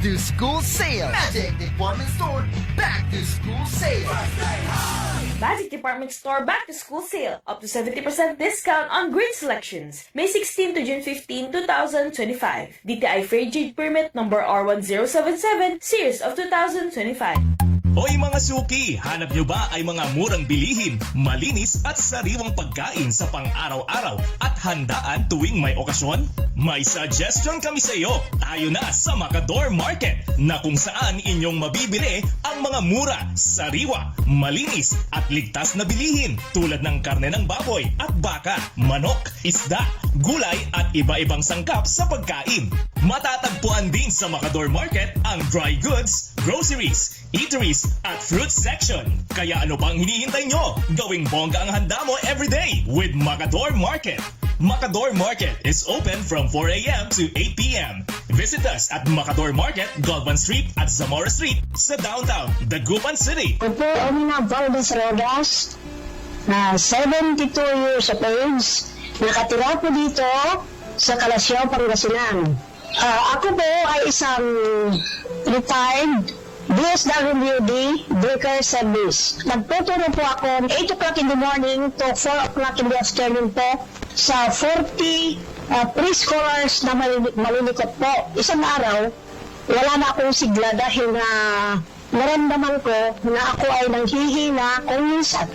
to school sale. Magic Department Store back to school sale. Magic Department Store Back to School Sale. Up to 70% discount on green selections. May 16 to June 15, 2025. DTI Fair Trade Permit number R1077, Series of 2025. Hoy mga suki, hanap nyo ba ay mga murang bilihin, malinis at sariwang pagkain sa pang-araw-araw at handaan tuwing may okasyon? May suggestion kami sa iyo. Tayo na sa Macador Market na kung saan inyong mabibili ang mga mura, sariwa, malinis at ligtas na bilihin tulad ng karne ng baboy at baka, manok, isda, gulay at iba-ibang sangkap sa pagkain. Matatagpuan din sa Macador Market ang dry goods, groceries, eateries at fruit section. Kaya ano pang hinihintay nyo? Gawing bongga ang handa mo everyday with Macador Market. Macador Market is open from 4 a.m. to 8 p.m. Visit us at Macador Market, Galvan Street at Zamora Street sa downtown, Dagupan City. Opo, Omina Valdez Rodas, na 72 years of age, nakatira po dito sa Kalasyaw, Pangasinan. Ako po ay isang retired DSWD Breaker Service. Nagtuturo po ako 8 o'clock in the morning to 4 o'clock in the afternoon po sa 40 preschoolers na malilikot po. Isang araw, wala na akong sigla dahil na naramdaman ko na ako ay nanghihina kung minsan.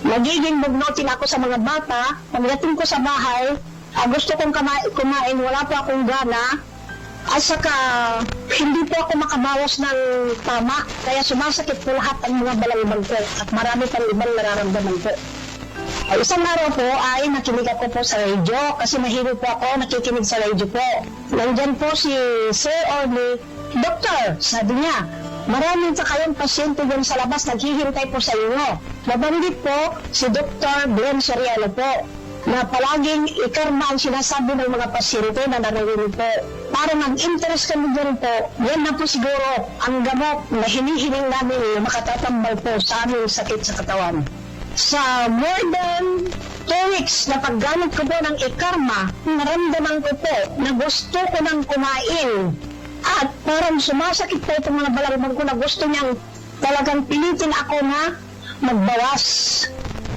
Nagiging bugnotin ako sa mga bata. Pagdating ko sa bahay, gusto kong kumain, wala po akong gana. At saka, hindi po ako makabawas ng tama. Kaya sumasakit po lahat ang mga balangban ko. At marami pang ibang nararamdaman po. Isang araw po ay nakinig ako po sa radio. Kasi mahilig po ako nakikinig sa radio po. Nandyan po si Sir Orly. Doktor, sabi niya, marami pa kayong pasyente doon sa labas naghihintay po sa inyo. Nabanggit po si Dr. Glenn Soriano po na palaging ikarma ang sinasabi ng mga pasyente na narinig po. Para mag-interest kami dyan po, yan na po siguro ang gamot na hinihiling namin na makatatambal po sa aming sakit sa katawan. Sa more than 2 weeks na paggamit ko po ng ikarma, naramdaman ko po na gusto ko nang kumain. At parang sumasakit po itong mga balangban ko na gusto niyang talagang pilitin ako na magbawas.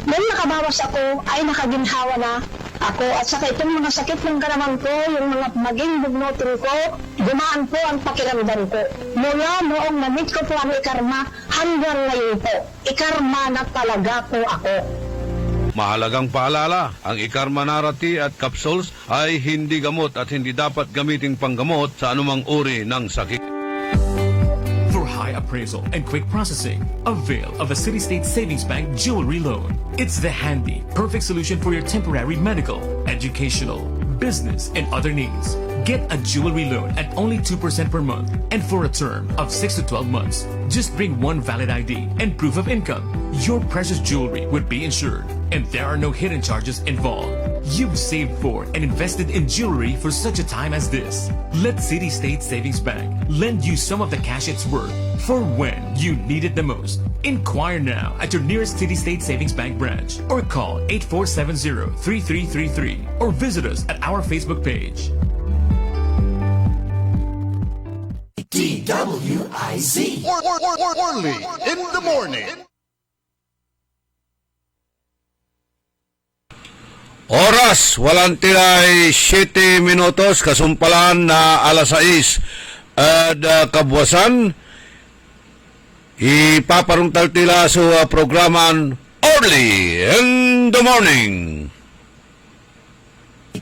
Nung nakabawas ako, ay nakaginhawa na ako. At saka itong mga sakit ng katawan ko, yung mga maging bugnutin ko, gumaan po ang pakiramdam ko. Mula noong na-meet ko po ang ikarma, hanggang ngayon po, ikarma na talaga po ako. Mahalagang paalala, ang Ikarma Narati at capsules ay hindi gamot at hindi dapat gamiting panggamot sa anumang uri ng sakit. For high appraisal and quick processing, avail of a City State Savings Bank jewelry loan. It's the handy, perfect solution for your temporary medical, educational, business, and other needs. Get a jewelry loan at only 2% per month and for a term of 6 to 12 months. Just bring one valid ID and proof of income. Your precious jewelry would be insured and there are no hidden charges involved. You've saved for and invested in jewelry for such a time as this. Let City State Savings Bank lend you some of the cash it's worth for when you need it the most. Inquire now at your nearest City State Savings Bank branch or call 8470-3333 or visit us at our Facebook page. DWIZ. Orly in the morning. Oras, walang tilay 7 minutos, kasumpalan na alas 6 at kabwasan. Ipaparungtal tila sa programan Early in the Morning.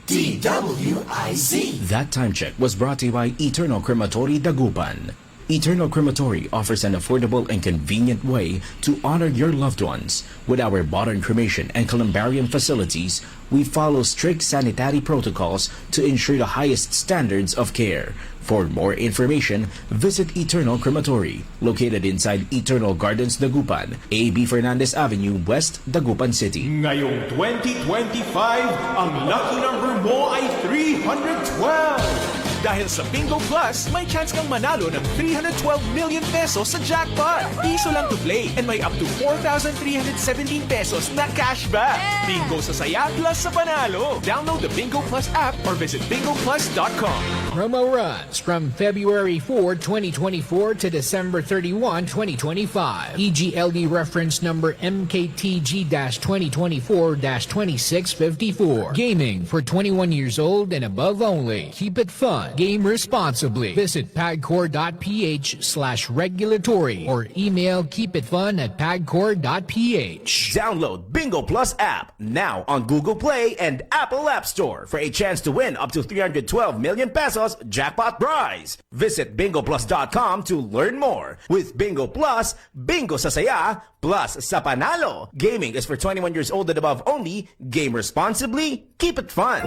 DWIZ. That time check was brought to you by Eternal Crematory Dagupan. Eternal Crematory offers an affordable and convenient way to honor your loved ones. With our modern cremation and columbarium facilities, we follow strict sanitary protocols to ensure the highest standards of care. For more information, visit Eternal Crematory, located inside Eternal Gardens, Dagupan, A.B. Fernandez Avenue, West, Dagupan City. Ngayong 2025, ang lucky number mo ay 312. Dahil sa Bingo Plus, may chance kang manalo ng 312 million pesos sa jackpot. Piso lang to play and may up to 4,317 pesos na cashback. Bingo sa saya plus sa panalo. Download the Bingo Plus app or visit bingoplus.com. Promo runs from February 4, 2024 to December 31, 2025. EGLD reference number MKTG-2024-2654. Gaming for 21 years old and above only. Keep it fun. Game responsibly. Visit pagcor.ph/regulatory or email keepitfun@pagcor.ph. Download Bingo Plus app now on Google Play and Apple App Store for a chance to win up to 312 million pesos jackpot prize. Visit bingoplus.com to learn more. With Bingo Plus, bingo sa saya, plus sa panalo. Gaming is for 21 years old and above only. Game responsibly. Keep it fun.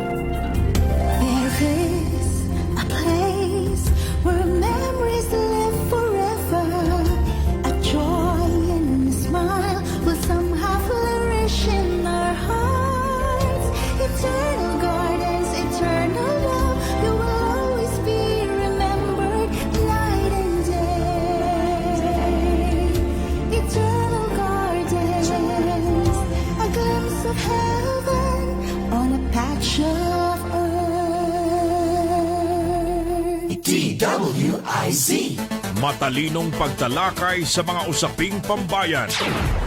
There is a place where memories live forever. A joy and a smile will somehow flourish in our hearts. Eternal gardens, eternal love. You will always be remembered night and day. Eternal gardens, a glimpse of heaven on a patch of earth. DWIZ. Matalinong pagtalakay sa mga usaping pambayan.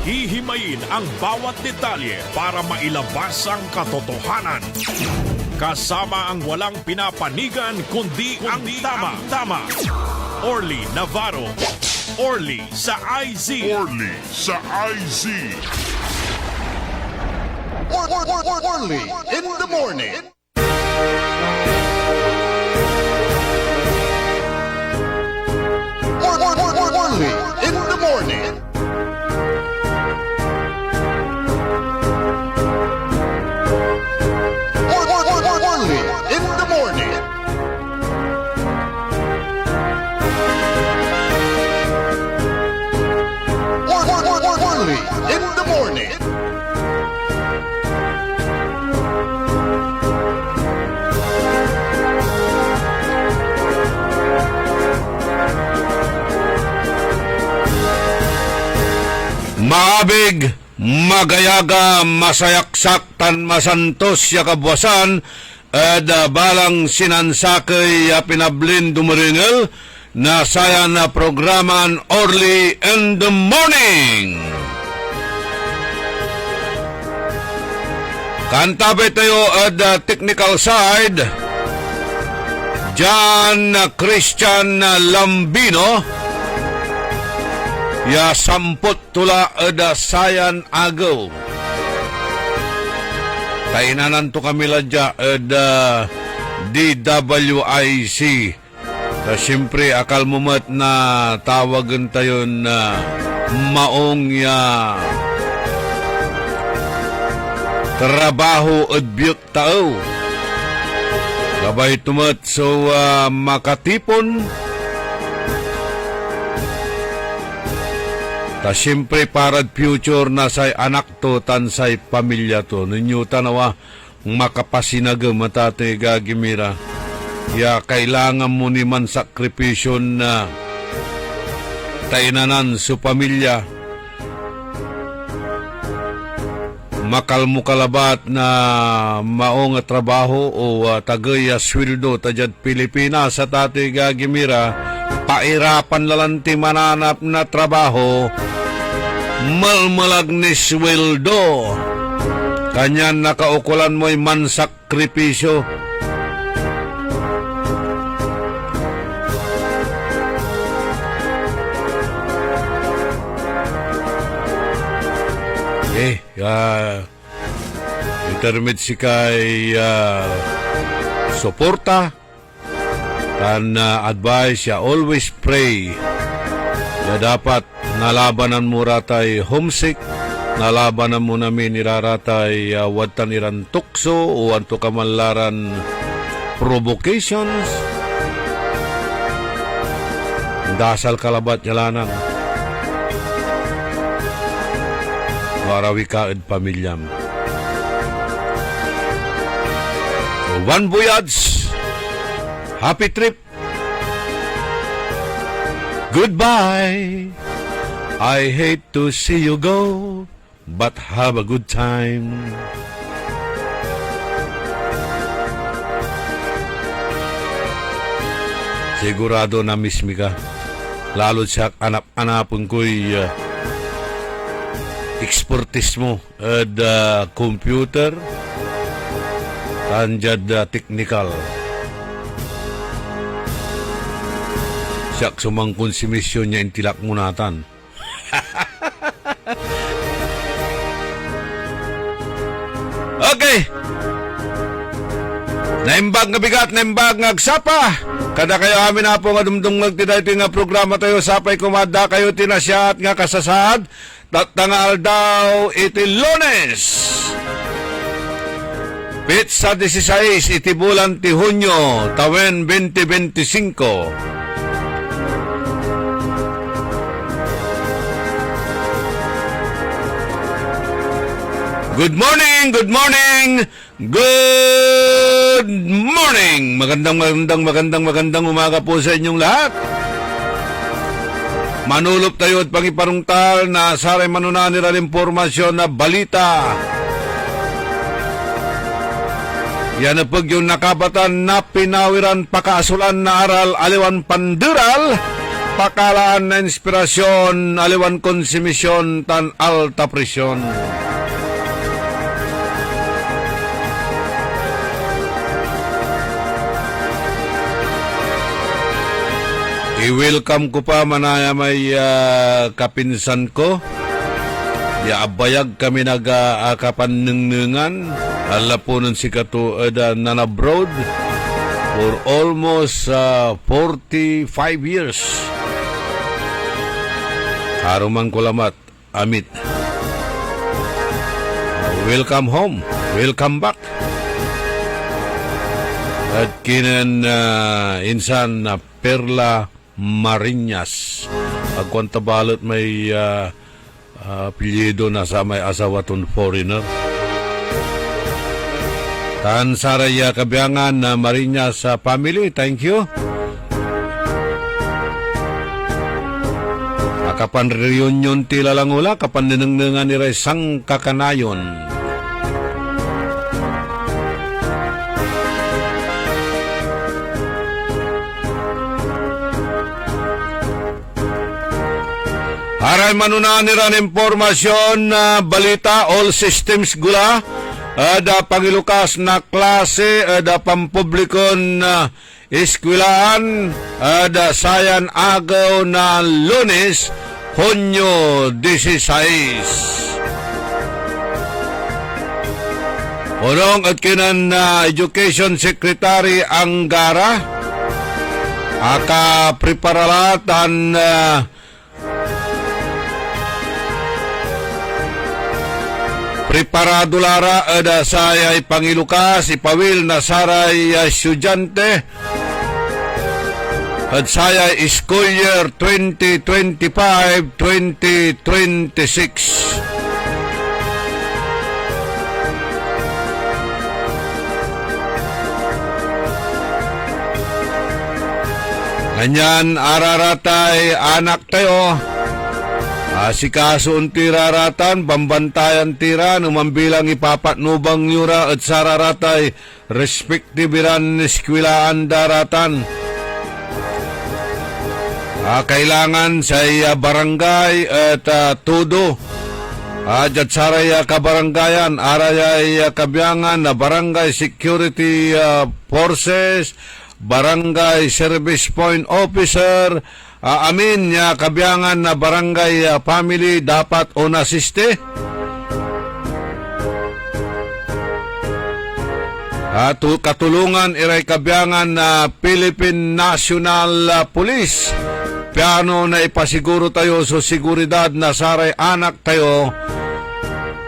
Hihimayin ang bawat detalye para mailabas ang katotohanan. Kasama ang walang pinapanigan kundi ang tama. Orly Navarro. Orly sa IZ. Orly sa IZ. Orly in the morning. Orly in the morning. Orly in the morning. Orly in the morning. Maabig, magayaga, masayaksak, tan masantos ya kabwasan, balang sinansakay pinablin dumaringel, na saya na programan Orly in the Morning. Kantabi tayo at technical side, John Christian Lambino, ya samput tula ada sayan agaw. Kainanan to kami ladya ada DWIC. Siyempre akal mumat na tawagan tayo na maong ya trabaho at biyok tao. Kabay tumat so makatipon. Ta siyempre parad future na say anak to tan say pamilya to. Ninyo tanawa makapasinagam matate gagimira. Ya kailangan mo ni man sakripisyon na tainanan sa pamilya. Makal mo kalabat na maong trabaho o tagaya sweldo tajad Pilipinas sa tate gagimira. Pairapan lalanti mananap na trabaho, malmalag ni sweldo. Kanyan nakaukulan mo'y mansakripisyo. Intermit si kay suporta. Kan advice ya always pray. Ya dapat nalabanan mo ratay homesick, nalabanan mo namin iraratay watan iran tukso o anto kamanlaran provocations. Dasal kalabat jalanan. Marawi kaed pamilyam. One voyage. Happy trip. Goodbye. I hate to see you go, but have a good time. Sigurado na miss mi ka. Lalo siya anap-anapon ko'y expertise mo at computer tanjad technical. Siya sumangkon si misyon niya intilak munatan. Okay. Naimbag nga bigat, naimbag nga agsapa. Kada kayo amin na po nga dumdumag tinay nga programa tayo sapay kumada kayo tinasyaat nga kasasad tatangal daw iti Lunes. Pizza 16 iti bulan ti Hunyo tawen 2025. Good morning, good morning, good morning. Magandang umaga po sa inyong lahat. Manulop tayo at pangiparungtal na saray manunanira ng impormasyon na balita. Yan na pag yung nakabatan na pinawiran pakaasulan na aral aliwan pandural, pakalaan na inspirasyon aliwan konsumisyon tan alta presyon. I-welcome ko pa manaya may kapinsan ko. Abayag kami nag-akapanningan. Ala po nun si Kato nanabroad for almost 45 years. Harumang kulamat, amit. Welcome home. Welcome back. At kinan insan na Perla Marinas. Agkwanta balot may apelyido na sa may asawaton foreigner. Tan saraya kabiyangan na Marinas sa family. Thank you. Kapan reunion tila lang ula, kapan ninengnengan ni sang kakanayon. Aray manunaniran impormasyon na balita, all systems gula, ada pangilukas na klase, ada pampublikon na eskwilaan, ada sayan agaw na Lunes, Hunyo 16. Unong at kinan na Education Secretary Angara, aka preparalatan preparado lara ada sayay pangilukas ipawil na saray estudyante at sayay school year 2025-2026. Ganyan araratay anak tayo. Asikaso untiraratan, bambantayan tira, numambilang ipapatnubang yura at sararatay, respektibiran eskwilaan daratan. Kailangan sa barangay at tudo. Adjat saraya kabarangayan, arayay kabiyangan na barangay security forces, barangay service point officer, amin niya kabiyangan na barangay family dapat on asiste. Katulungan iray kabiyangan na Philippine National Police. Piano na ipasiguro tayo sa seguridad na saray anak tayo.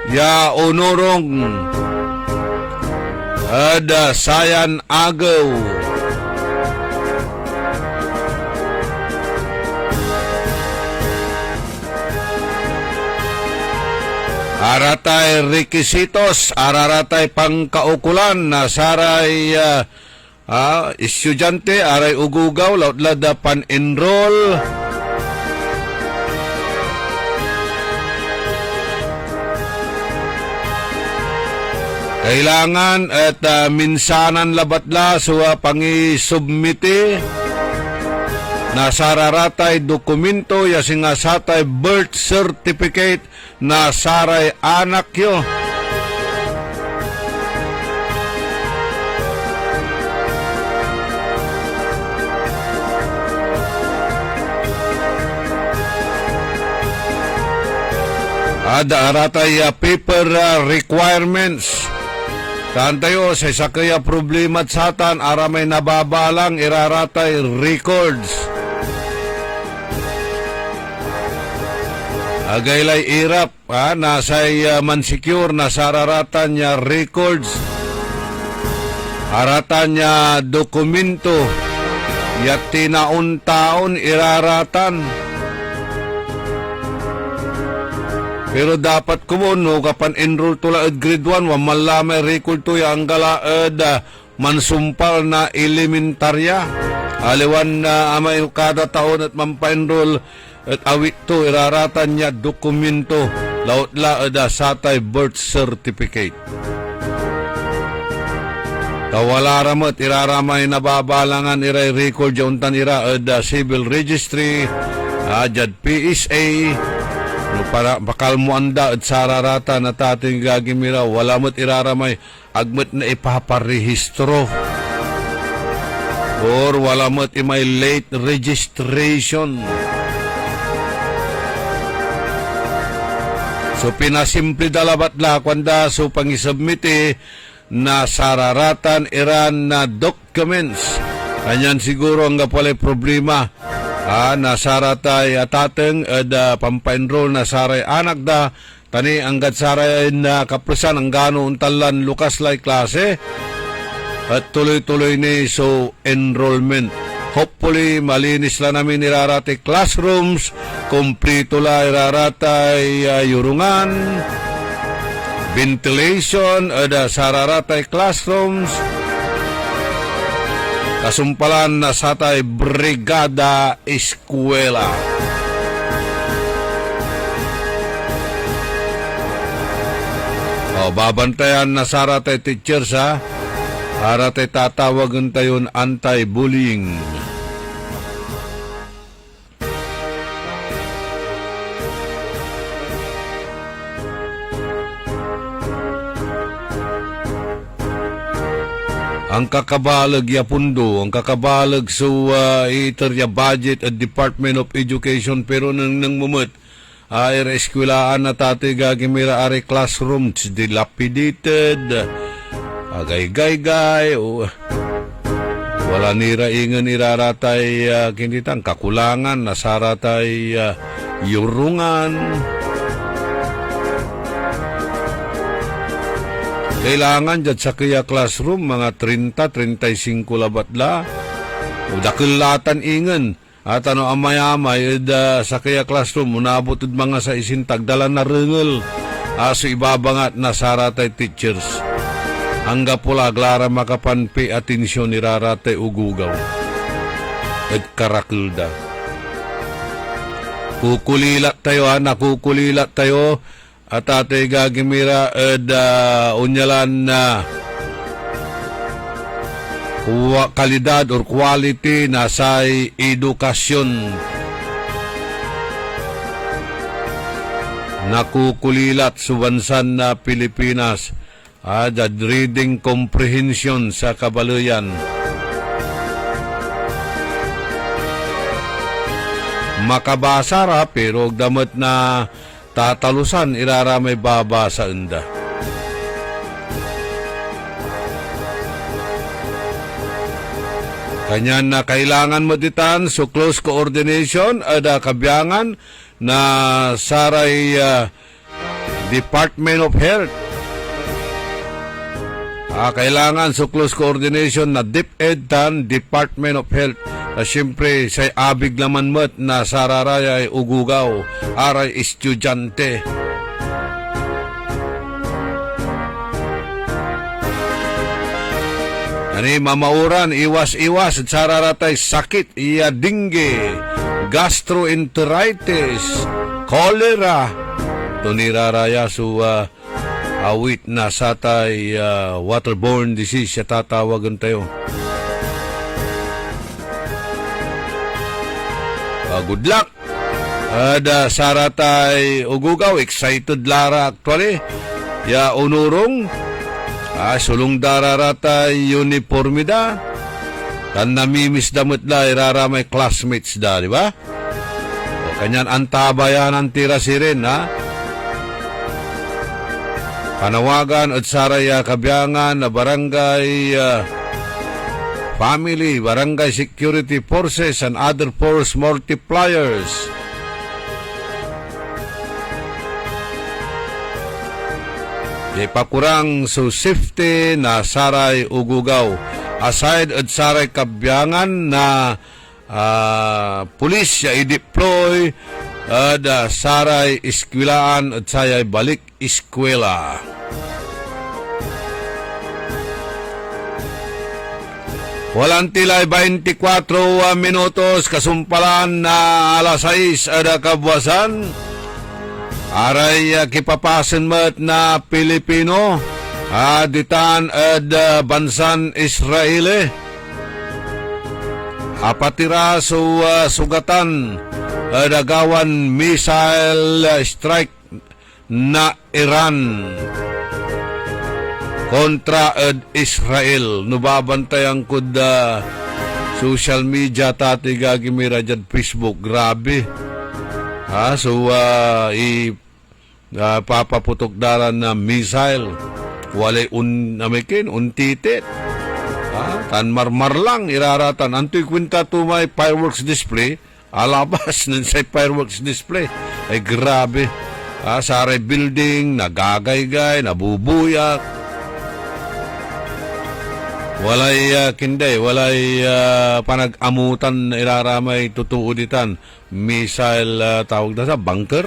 Ya onorong ada sayan agaw. Aratay requisitos, araratay pangkaukulan na saray Estudyante aray ugugaw laut-la da pan-enroll. Kailangan at minsanan labatla so pangi-submiti na sararatay dokumento yasing nga satay birth certificate na saray anak yo. Ada aratay paper requirements. Taan tayo sa isa kaya problema at satan aramay nababalang iraratay records. Agaylay irap nasay mansecure na sararatan niya records. Aratan niya dokumento yat tinaon-taon iraratan. Pero dapat kumuno kapan enroll tula at grade 1 malamay record to ang galaad mansumpal na elementarya. Aliwan na amay kada taon at mampa-enroll at awit to iraratan niya dokumento laut-la satay birth certificate. Kawala ramat iraramay nababalangan iray record yauntan ira civil registry jad PSA para bakal mo anda at sararata na tating gagimira wala mo't iraramay agmat na ipaparehistro or wala mo't imay late registration. So pinasimple dalabat la kwanda so pangisubmiti na sararatan iran na documents. Kanyan siguro ang kapalay problema. Nasaratay atateng pampa-enroll na saray anak da tani anggat saray na kapresan ang gano untalan lukas lay klase at tuloy-tuloy ni so enrollment. Hopefully malinis lang namin iraratay classrooms, kumplito la iraratay yurungan, ventilation sararatay classrooms. Kasumpalan na satay brigada eskwela. Babantayan na saratay teachers aratay tatawagan tayon anti-bullying. Ang kakabalag ya pundo, ang kakabalag so iter ya budget at Department of Education pero nang mumut ay eskwelaan na tate gagimira are classrooms dilapidated agay-gay-gay wala nira ingan iraratay kinitang kakulangan nasaratay yurungan. Kailangan dyan sa kaya classroom, mga 30-35 labatla. O dakilatan ingan. At amay-amay, sa kaya classroom, unabot mga sa isintag, dala na ringel. So ibabangat na saratay teachers. Hangga pula, aglara makapanpi atensyon ni raratay ugugaw. At karakilda. Kukulilat tayo, nakukulilat tayo. At ate gagimira unyalan na kalidad or quality na sa edukasyon. Nakukulilat subansan na Pilipinas at reading comprehension sa kabaluyan. Makabasa ra pero damat na tatalusan iraramay babasa unda. Kanyan na kailangan maditan so close coordination ada kabiyangan na saray Department of Health. Kailangan so close coordination na DepEd tan Department of Health. Siyempre, say abig laman mat na sararay ugugaw, aray estudyante. Ani mamauran, iwas-iwas at sararatay sakit, iya dingge, gastroenteritis, cholera. Tuniraraya awit na satay waterborne disease siya tatawagan tayo. Good luck. Ada saratay ugugaw, excited lara actually. Ya unurong, sulong dararatay uniformida. Kan namimiss damot da, iraramay classmates da, di ba? O kanyan antabayan ang tira sirin, ha? Panawagan at saraya kabiyangan na barangay family, barangay security forces and other force multipliers. Ipakurang so safety na saray ugugaw. Aside at saray kabyangan na pulis ya i-deploy at saray iskwilaan at sayay balik iskwela. Walang tilay 24 minutos kasumpalan na alas 6 ada kabwasan. Aray kipapasen mat na Pilipino ditan ad bansan Israeli. Apatira sugatan dagawan missile strike na Iran kontra ad Israel. Nubabantayan ko social media tati gagimira dyan Facebook. Grabe. Papaputok daran na missile. Walay unamikin, untitit. Tan marmar lang iraratan. Antoy kwenta to may fireworks display. Alabas nun sa fireworks display. Ay grabe. Saray building, nagagaygay, nabubuyak. Walay kinday, walay panag-amutan na iraramay tutuuditan. Missile tawag na sa bunker.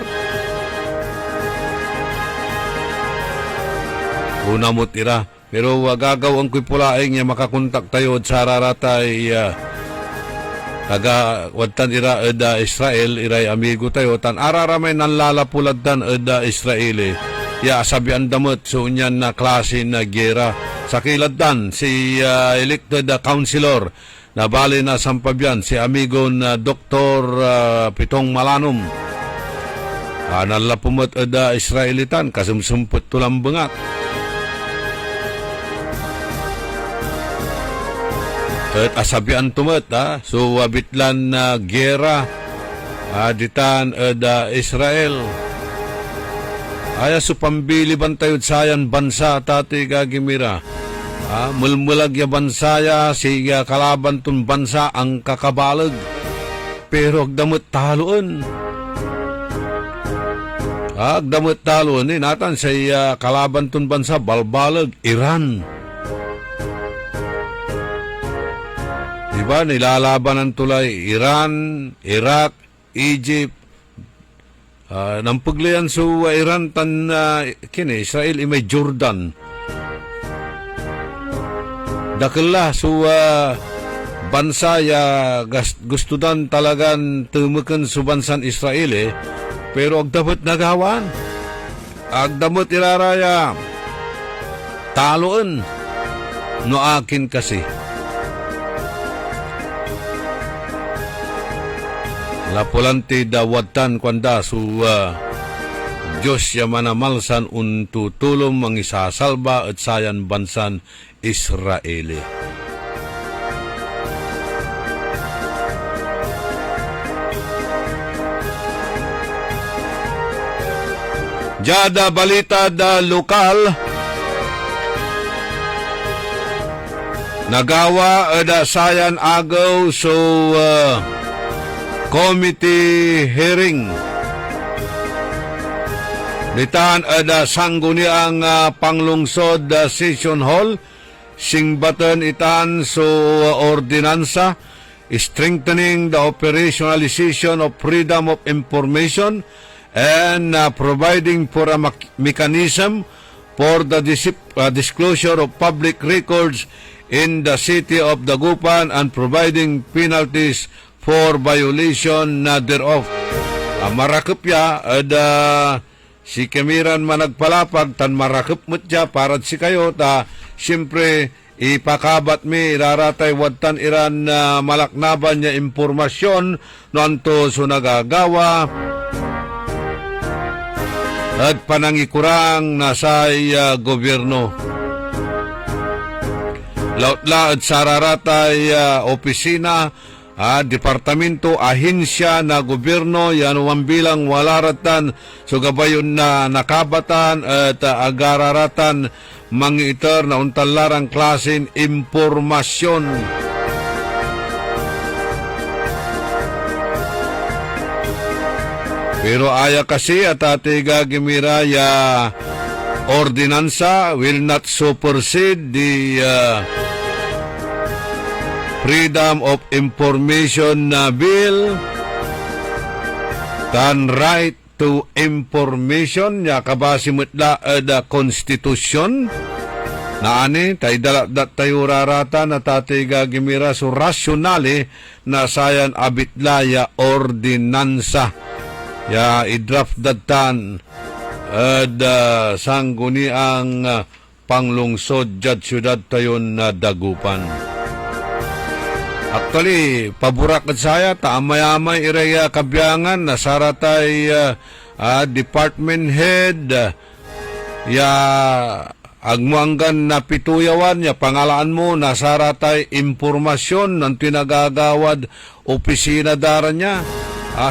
Unamot ira. Pero gagawang ko'y pulaing niya makakontak tayo at sararatay wadtan ira eda Israel, iray amigo tayo. Tan araramay nanlalapulad tan eda Israeli. Ya sabian damot so unyan na klase na gera. Sa kiladdan, si elected councilor na bali na sampabyan, si amigo na Dr. Pitong Malanom. Nalapumot eda Israelitan, kasumsumpot tulang bangak. At asabian tumat, so wabitlan na gera ditan eda Israel. Aya so pambili bantayod sayan bansa tati gagimira. Mulmulag ya bansaya siya kalaban tun bansa ang kakabalag. Pero agdamot taloon. Agdamot taloon natan siya kalaban tun bansa balbalag Iran. Diba, nilalabanan tulay Iran, Iraq, Egypt, nampaglayan so Iran tan Israel imay Jordan. Dakala so bansa ya gusto dan talagan tumukan sa bansan Israel pero agdamot nagawan. Agdamot iraraya taloon no akin kasi. Lapulante dawatan kwanda su Diyos ya manamalsan untutulong mangisasalba at sayan bansan Israeli. Jada balita da lokal nagawa ada sayan agaw so committee hearing. Ditaan ada sangguniang panglungsod session hall singbatan itaan so ordinansa strengthening the operationalization of freedom of information and providing for a mechanism for the disclosure of public records in the city of Dagupan and providing penalties for violation thereof. Marakop ya, si Kemiran managpalapag, tan marakop mo siya, para si kayo, siyempre, ipakabat mi, iraratay, wadtan iran malaknaban niya impormasyon, noanto so nagagawa, at panangikurang nasay gobyerno. Lautla at sararatay opisina, departamento, ahensya na gobyerno, yan bilang walaratan, so gabayon na nakabatan at agararatan, mangiiter na untalarang klasen impormasyon. Pero aya kasi at ate gagimira ya ordinansa will not supersede the Freedom of Information Bill, tan right to information ya kabasi mutla da konstitusyon na ani tay dalat tayo rarata na tatay gagimira so rasyonale na sayan abitlaya ordinansa ya idraft datan sangguni ang panglungsod jud syudad tayon na Dagupan. Actually, paburak at saya, taamay-amay iraya kabyangan, nasaratay department head, ya agmuanggan na pituyawan, ya pangalaan mo, nasaratay impormasyon ng tinagagawad opisina dara niya.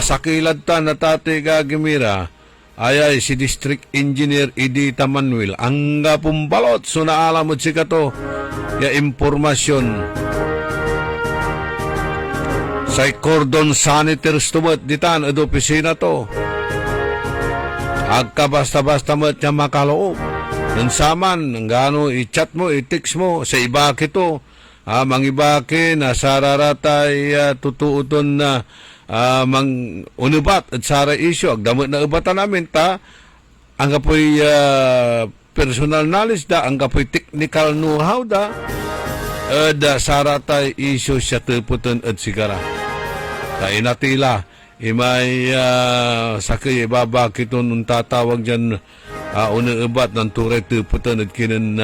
Sakilad ta na tate gagimira, ayay si District Engineer Edita Manuel, ang pumbalot, so naalamod si kato, ya impormasyon. Say cordon sanitary stumat ditan ad opisina to. Agka basta-basta mat niya makaloob. Nansaman, gano i-chat mo, i-text mo, sa ibaki to. Mangibaki na sararatay tutuuton na unubat at sara isyo. Agdamot na ubatan namin ta. Ang kapoy personal knowledge da, ang kapoy technical know-how da. Da saratay isyo siya tuputon at sigara. Kaya inatila, imay sakay ibabakit nun tatawag dyan unubat ng turay tuputan at kinan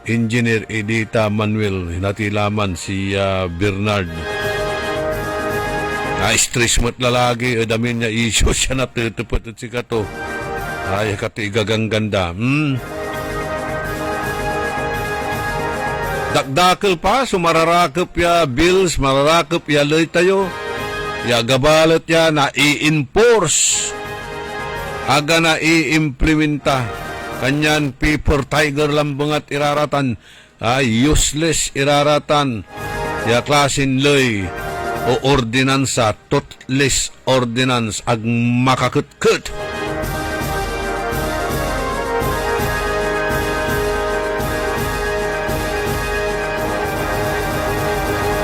Engineer Edita Manuel. Inatilaman si Bernard. Stress mo't lalagi, damin niya isyo siya natutupot at si kato. Ay, kato igagangganda. Dakdakil pa, so mararakap ya bills, mararakap ya loy tayo, ya gabalat ya na i-enforce, aga na i-implementa, kanyan paper tiger lang bangat iraratan, useless iraratan, ya klasin loy, o ordinansa, toothless ordinance, ag makakut-kut.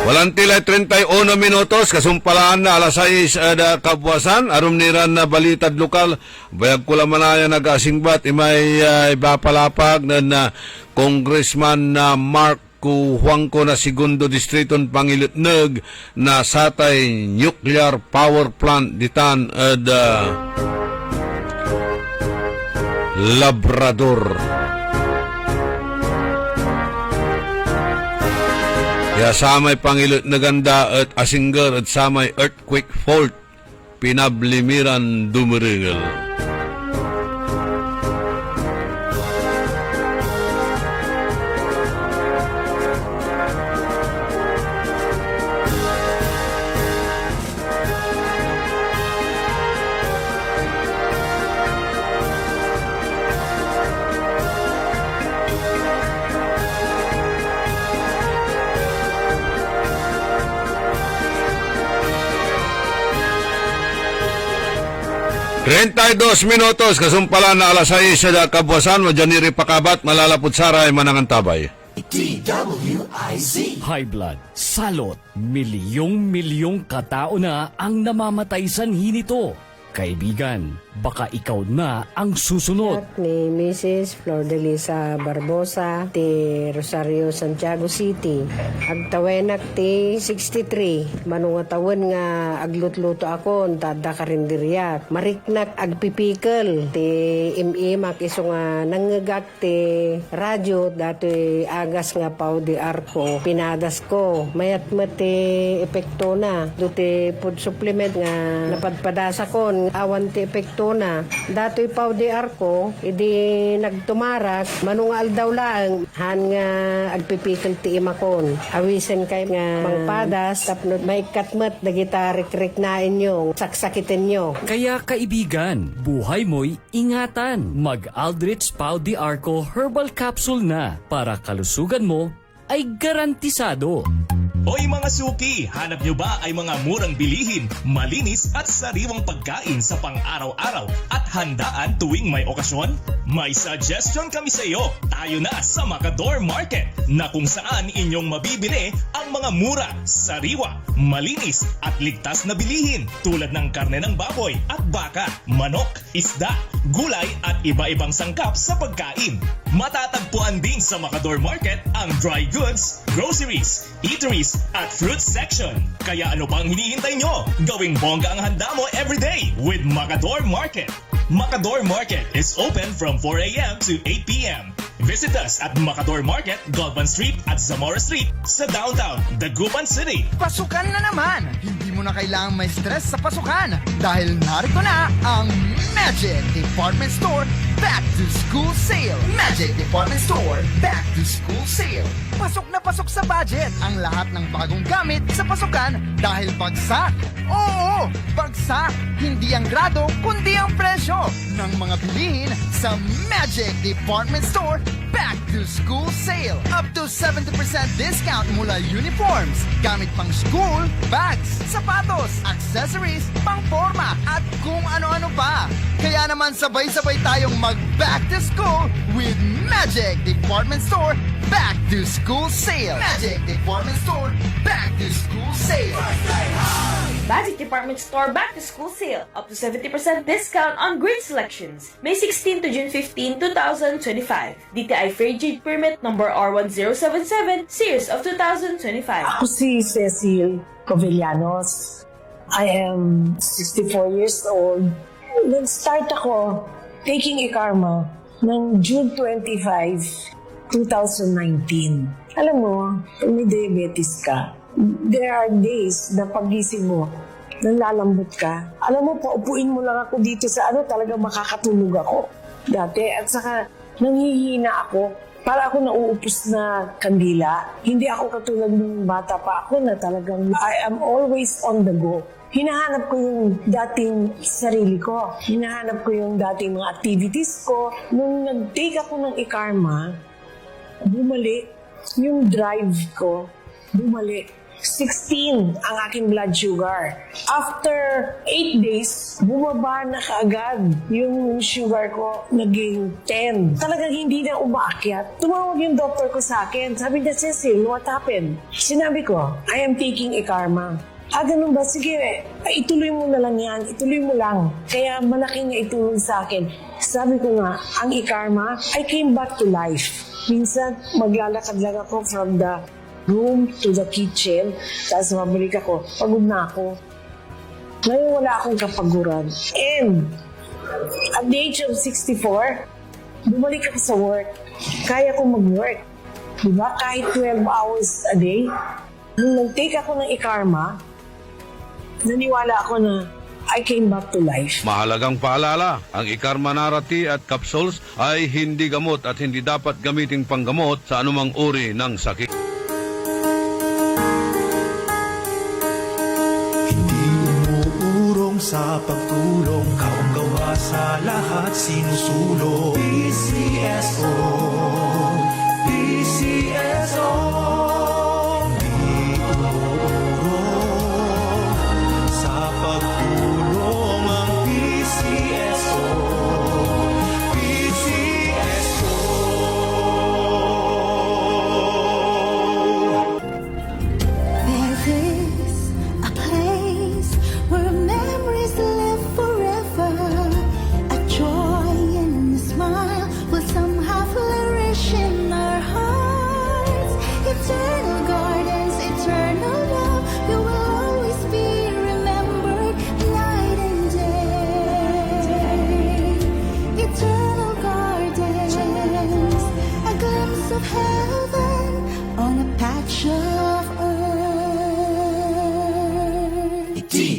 Walang tila 31 minutos, kasumpalaan na alas 6 kabuwasan, arum niran na balitad lokal, bayag ko lamanaya nag-asingbat, imay ibapalapag na Congressman na Marco Juanco na segundo distriton Pangilutneg na satay nuclear power plant ditan Labrador. Ya samay Pangilot na ganda at asingger at samay earthquake fault pinablimiran dumirigal. Dos minutos, kasumpala na alas 6 sa kabuwasan, madyaniri pakabat, malalapot saray, manangan tabay. DWIZ. High blood, salot, milyong-milyong katao na ang namamatay sanhi nito. Kaibigan, baka ikaw na ang susunod. Ni Mrs. Flordelisa Barbosa, ti Rosario, Santiago City. Agtawenak ti 63. Manungatawan nga aglutluto ako, tada karinderya. Mariknak agpipikal, ti imimak iso nga nangagak ti radyo, dati agas nga pao di arko. Pinadas ko, mayat ti epekto na. Duti food supplement nga napadpadasa ko, awan ti epekto na. Dato'y pao di arko, idi nagtumarak, manungal daw lang, han nga agpipikal ti imakon. Awisen kay nga mangpadas, tapno may katmat, dagita rik-rik na inyo, saksakitin nyo. Kaya kaibigan, buhay mo'y ingatan. Mag-Aldrich Pau di Arco Herbal Capsule na para kalusugan mo ay garantisado. Hoy mga suki, hanap nyo ba ay mga murang bilihin, malinis at sariwang pagkain sa pang-araw-araw at handaan tuwing may okasyon? May suggestion kami sa iyo. Tayo na sa Macador Market na kung saan inyong mabibili ang mga mura, sariwa, malinis at ligtas na bilihin tulad ng karne ng baboy at baka, manok, isda, gulay at iba-ibang sangkap sa pagkain. Matatagpuan din sa Macador Market ang dry goods, groceries, eateries at fruit section. Kaya ano pang hinihintay nyo? Gawing bongga ang handa mo everyday with Macador Market. Macador Market is open from 4 a.m. to 8 p.m. Visit us at Macador Market, Galvan Street at Zamora Street sa downtown Dagupan City. Pasukan na naman! Hindi mo na kailangang may stress sa pasukan dahil narito na ang Magic Department Store Back to School Sale. Magic Department Store Back to School Sale. Pasok na pasok sa budget ang lahat ng bagong gamit sa pasukan dahil bagsak. Oo, bagsak! Hindi ang grado kundi ang presyo ng mga bilihin sa Magic Department Store Back to School Sale. Up to 70% discount mula uniforms, gamit pang school, bags, sapatos, accessories, pang-forma at kung ano-ano pa. Kaya naman sabay-sabay tayong mag-back to school with Magic Department Store Back to School Sale. Magic Department Store Back to School Sale. Magic Department Store Back to School Sale. Up to 70% discount on great selections. May 16 to June 15, 2025. DTI Fair Trade Permit number R1077, Series of 2025. Ako si Cecil Covellanos. I am 64 years old. Nag-start ako taking e-karma ng June 25, 2019. Alam mo, kung may diabetes ka, there are days na pagising mo, nanlalambot ka. Alam mo, paupuin mo lang ako dito sa talaga makakatulog ako. Dati, at saka nanghihina ako. Para ako nauupos na kandila. Hindi ako katulad ng bata pa ako na talagang I am always on the go. Hinahanap ko yung dating sarili ko. Hinahanap ko yung dating mga activities ko. Nung nag-take ako ng e-karma, bumalik yung drive ko. Bumalik. 16 ang aking blood sugar. After 8 days, bumaba na kaagad yung sugar ko, naging 10. Talagang hindi na umaakyat. Tumawag yung doctor ko sa akin. Sabi niya, Cecil, what happened? Sinabi ko, I am taking e-karma. Ganun ba? Sige, ituloy mo na lang yan. Ituloy mo lang. Kaya malaki niya itulong sa akin. Sabi ko nga, ang e-karma, I came back to life. Minsan, maglalakad lang ako from the room to the kitchen. Tapos mabalik ako. Pagod na ako. Ngayon wala akong kapaguran. And at the age of 64, bumalik ako sa work. Kaya ko mag-work. Diba? Kahit 12 hours a day. Nung nag-take ako ng e-karma, naniwala ako na I came back to life. Mahalagang paalala, ang e-karma narati at capsules ay hindi gamot at hindi dapat gamiting panggamot sa anumang uri ng sakit. Sa pagtulong, kaong-gawa sa lahat sinusulong. PCSO, PCSO, di tumurong sa pagtulong ang PCSO, PCSO. There is a place where memories live forever.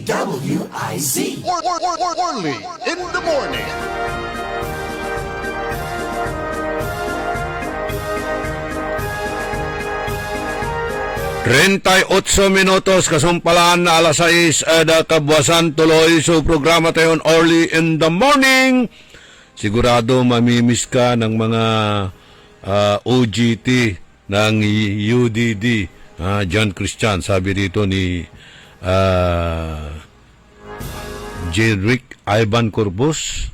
DWIZ. Orly in the morning. Rentay 8 minutos kasumpalaan na alas 6 kabuwasan tuloy sa programa tayo early in the morning. Sigurado mamimiss ka ng mga OGT ng UDD. John Christian, sabi dito ni Jedrick Ivan Corbus.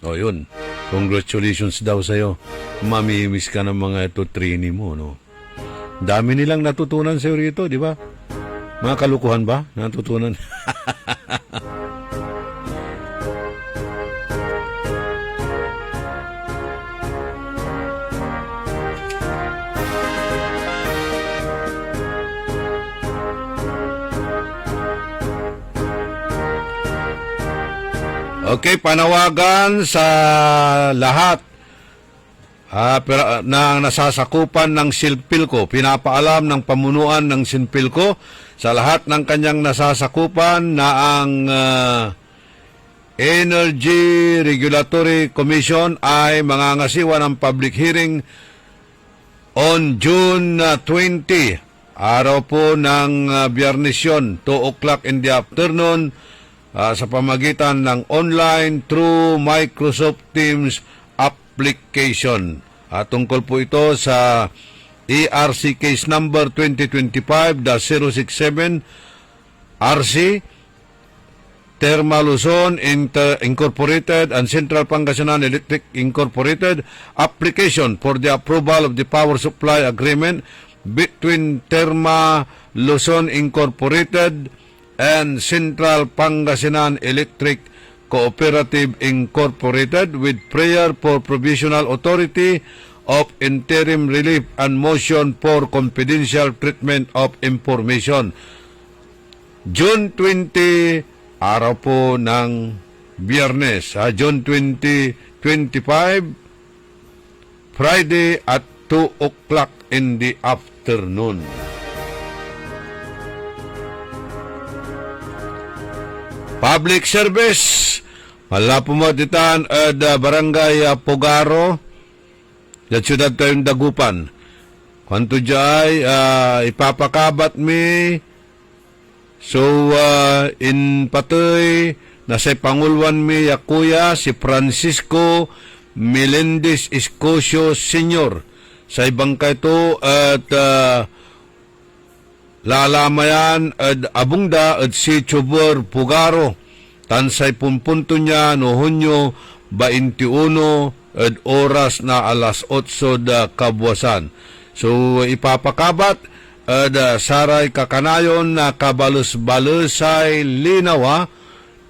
O yun, congratulations daw sa'yo. Mamimiss ka ng mga ito trainee mo, no? Dami nilang natutunan sa'yo rito, di ba? Mga kalukuhan ba? Natutunan? Okay, panawagan sa lahat na nasasakupan ng Silpilco. Pinapaalam ng pamunuan ng Silpilco sa lahat ng kanyang nasasakupan na ang Energy Regulatory Commission ay mangangasiwa ng public hearing on June 20. Araw po ng Biyernes yun, 2 o'clock in the afternoon sa pamagitan ng online through Microsoft Teams application. Tungkol po ito sa ERC case number 2025-067 RC Terma Luzon Incorporated and Central Pangasinan Electric Incorporated application for the approval of the power supply agreement between Terma Luzon Incorporated and Central Pangasinan Electric Cooperative Incorporated with prayer for provisional authority of interim relief and motion for confidential treatment of information. June 20, araw po ng Biyernes, June 20, 25, Friday at 2 o'clock in the afternoon. Public service, wala pumatitan at barangay Pugaro, at siyudad tayong Dagupan. Kwanto diyay, ipapakabat mi, so in patoy, nasa pangulwan mi yakuya, si Francisco Melendez Escocio Sr. Sa ibang kaito at lalamayan at abungda at si Chubor Pugaro tansay punpunto niya no Hunyo 21 at oras na alas 8 da kabuwasan. So ipapakabat at saray kakanayon na kabalus-balusay linawa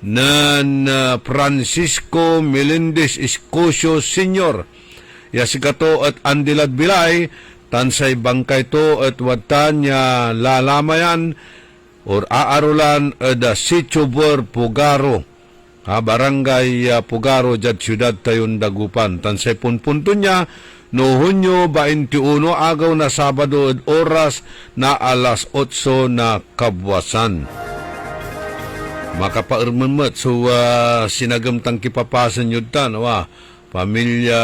nan Francisco Melendez Escocio Sr. Yasikato at Andilad Bilay tansay bangkay to at watan niya lalamayan or aarulan da Sitio Pugaro, barangay Pugaro, jad siyudad tayon Dagupan. Tansay punpunto niya no Hunyo 21 agaw na Sabado at oras na alas 8 na kabwasan. Makapairmanmat so sinagamtang kipapasan yun tan, pamilya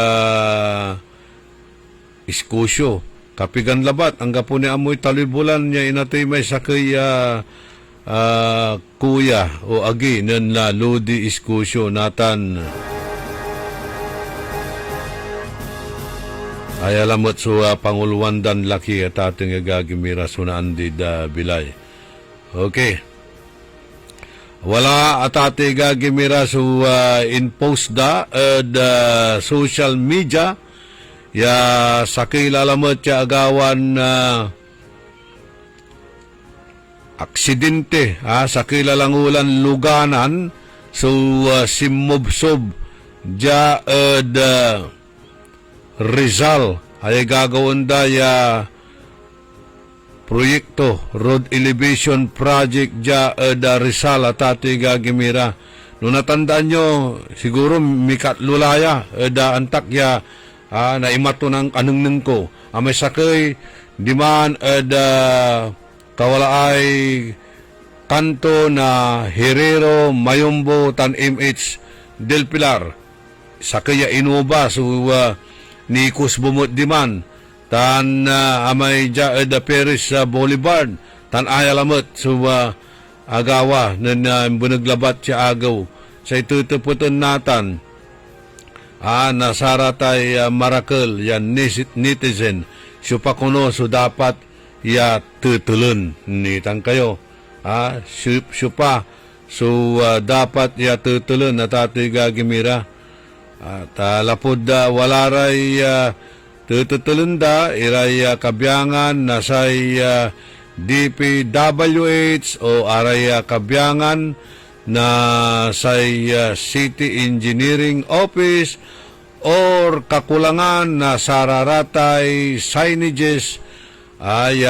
Escocio. Kapigan labat, ang gapo ni amoy talibulan niya inatay may sakay kuya o agi nan la Lodi Escocio natan. Ay alamot so panguluan dan laki at ating agagimira sunandi da bilay. Okay. Wala at ating agagimira so in post da social media ya sakay lalamot ya agawan aksidente sakay lalangulan luganan so simubsob ja Rizal ay gagawin da ya proyekto road elevation project ja da Rizal at ati gagimira. Nung natandaan nyo siguro mikat lulaya da antak ya na imato ng anong ko. May sakay, di man, kawala ay kanto na Herrero Mayombo tan MH Del Pilar sa kaya inuba ni Kus Bumot Diman tan amay da Paris sa Boulevard tan ayalamot agawa na bunaglabat siya agaw sa itutuputan natan nasaratay marakel yan netizen siya pa kuno so dapat ya tutulun ni tang kayo siya pa so dapat ya tutulun na tatoy gagimira talapod wala ray tutulun da iray kabyangan na say DPWH o aray kabyangan na say City Engineering Office or kakulangan na sararatay signages ay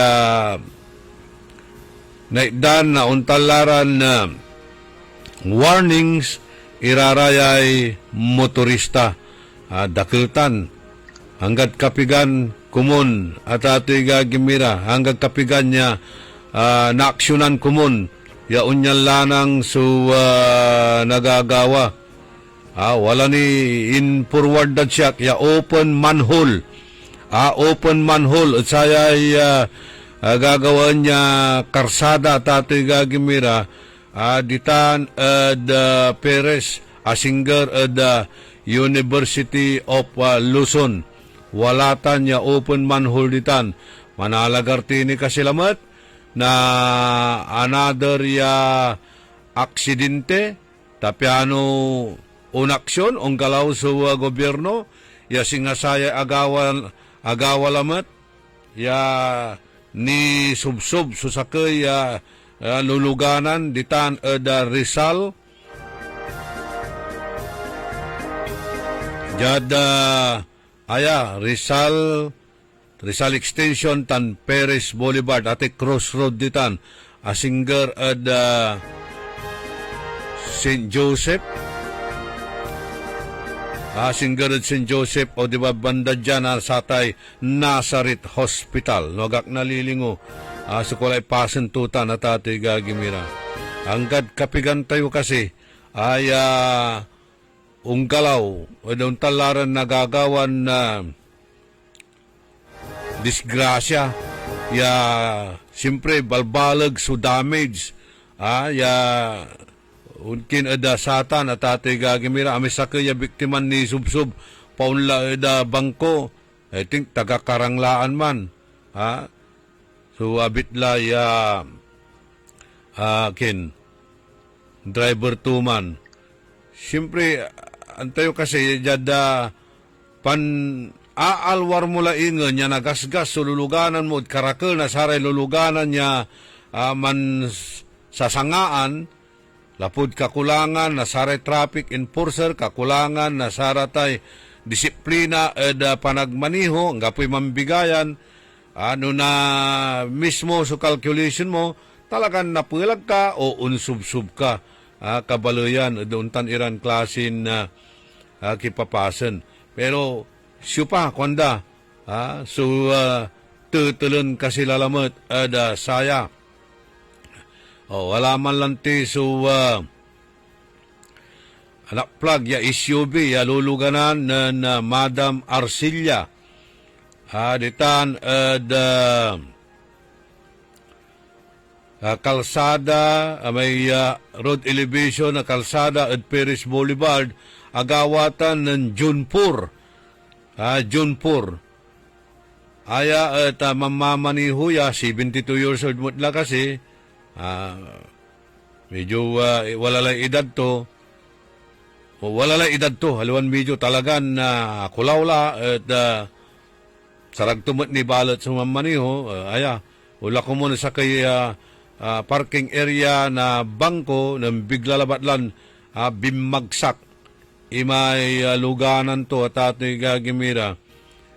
naikdan na untalaran na warnings irarayay motorista dakiltan hanggat kapigan kumun at ato'y gagimira hanggat kapigan niya naaksyonan kumun yaon niya lanang nagagawa wala ni in forward that siyak ya open manhole at saya'y gagawa niya karsada at ato'y gagimira ditan Perez Asinger University of Luzon walatan ya open manhole ditan manalagartini kasilamat na another ya aksidente tapiano unaksyon ang galaw sa gobyerno ya singasaya agawalamat ya ni subsub susakay ya luluganan ditan Rizal jada Rizal Extension tan Perez Boulevard ate crossroad ditan Asinger St. Joseph Asinger at St. Joseph o di ba banda dyan satay Nazareth Hospital nogak nalilingo sukulay pasentutan at ate gagimira hanggat kapigan tayo kasi ay unggalaw o daun talaran nagagawan na disgrasya ya siyempre balbalag so damage ya unkin ada satan at ate gagimira amisakay ya biktiman ni subsub paunla da bangko I think taga karanglaan man so abitla ya kin driver tuman siyempre antayo kasi jada aalwar mula ingon niya nagasgas so luluganan mo karakal na saray luluganan niya man sasangaan lapud kakulangan na saray traffic enforcer kakulangan na saratay disiplina panagmaniho nga po'y mambigayan ano na mismo so calculation mo talagang napulag ka o unsubsub ka kabaloyan doon tan iran klasin na kipapasan pero siya pa kwanda so tutulun kasi lalamot saya wala man lang ti so anak plug ya SUV ya luluganan na Madam Arcilla ditan kalsada may road elevation na kalsada at Perez Boulevard agawatan ng Junpur aya at mamamaniho ya 72 years old mo na kasi medyo walalay edad to haluan medyo talagan na kulawla at saragtumot ni balot sa mamaniho wala ko muna sa kay parking area na bangko ng biglalabatlan bimagsak imay luganan to at ato'y gagimira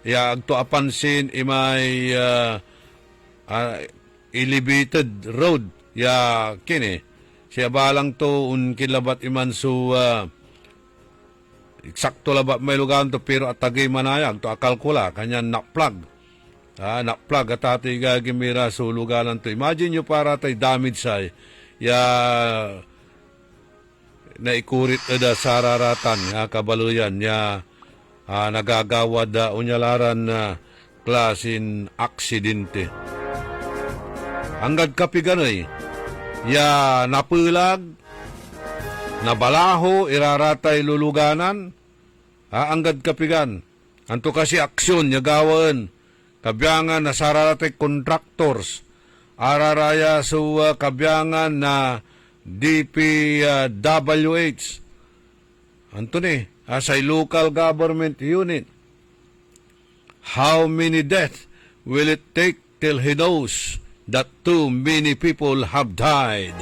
agto apansin imay elevated road kini siya balang to unkilabat iman so eksakto labat may luganan to pero at tagay manayag to akalkula kanyan nakplug at ato'y gagimira so luganan to imagine nyo para tayo damage say ya naikurit da sararatan ya kabaluyan ya nagagawad da unyalaran na klasin aksidente. Anggad kapiganoy, ya napulag, nabalaho, iraratay luluganan, anggad kapigan. Anto kasi aksyon, nyagawaan, kabyangan na sararatay contractors, araraya sa kabyangan na DPWH. Anto ni, sa local government unit. How many deaths will it take till he knows that too many people have died?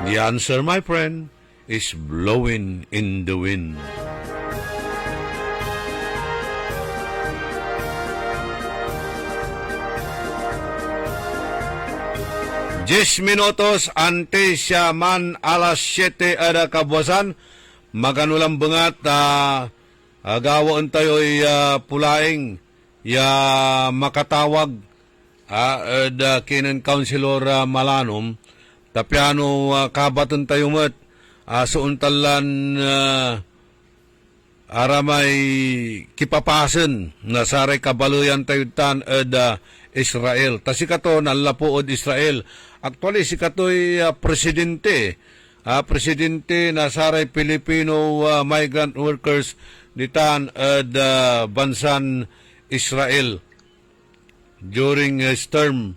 The answer, my friend, is blowing in the wind. Diez minutos ante siya man alas 7 ada kabuasan. Maganulang bangat agawaan tayo'y pulaing makatawag kinan Councilor Malanom tapiano kabatan tayo mat suuntalan aramay kipapasen na saray kabaluyan tayo tan Israel. Tasikato nalapuod Israel. Actually, si kato'y presidente. Presidente na saray Filipino migrant workers ditan bansan Israel during his term.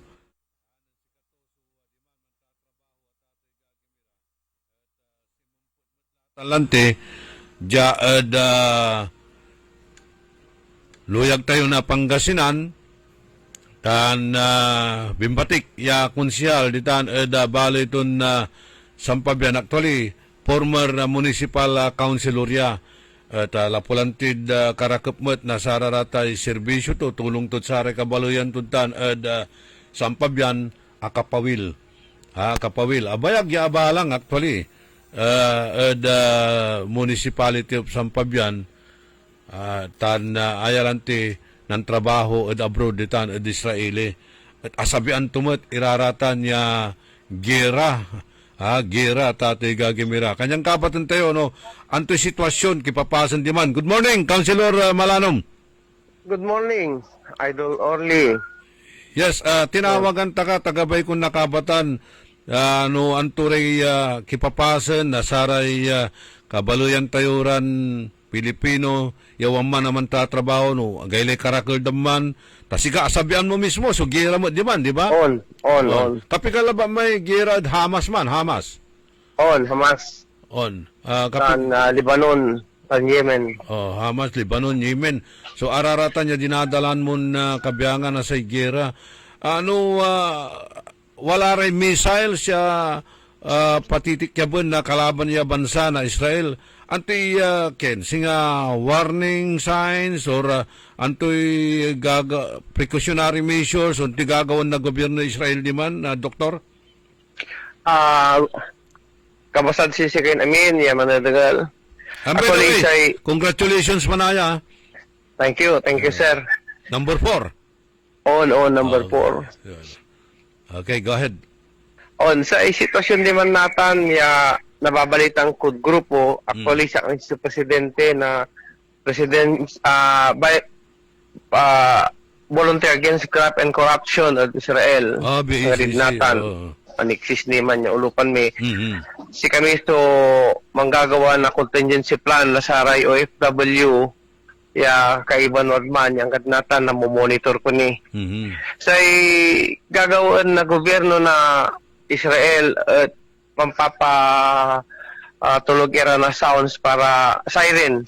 Talante, luyag tayo na Pangasinan, tan bimbatik ya konsyal ditan bali ton Sampabian. Actually former municipal councilor ya at lapulantid karakapmet na sararatay serbisyo to tulong to sa kabaluyan tuntan Sampabian akapawil kapawil abayag ya abalang actually municipality of Sampabian tan ayalanti ng trabaho at abroad ditan at Israeli. At asabian tumat iraratan niya gera tatay gagimira. Kanyang kapatan tayo, no? Anto sitwasyon, kipapasan di man. Good morning, Councilor Malanom. Good morning, Idol Orly. Yes, tinawagan tagabay kong nakabatan, anturay kipapasan, nasaray kabaluyan tayuran, Pilipino, yawaman naman tatrabaho, no? Gaylay karakal daman, tasika asabihan mo mismo, so gira mo, di ba? On. Kapikala ba may gira Hamas man, Hamas? Hamas. Tan Lebanon, tan Yemen. Hamas, Lebanon, Yemen. So araratan niya dinadalan mo na kabiyangan na sa gira. Wala rin missile siya patitikyaban na kalaban niya bansa na Israel. Antoy Ken, singa warning signs or antoy precautionary measures unti gagawan na gobyerno Israel di man, Doktor? Kabasad sisikin amin, ya manadagal. Actually, congratulations manaya. Thank you, sir. Number 4. Number 4. Okay, go ahead. Sa sitwasyon di man natan, ya nababalitang kud grupo actually sa presidente na Volunteer Against Graft and Corruption of Israel. BACC. Anexis ni man niya ulupan mi. Si kami ito manggagawa na contingency plan na saray OFW ya kaiban wagman yang kadnatan na monitor ko ni. Say gagawin na gobyerno na Israel at tulog ira na sounds para siren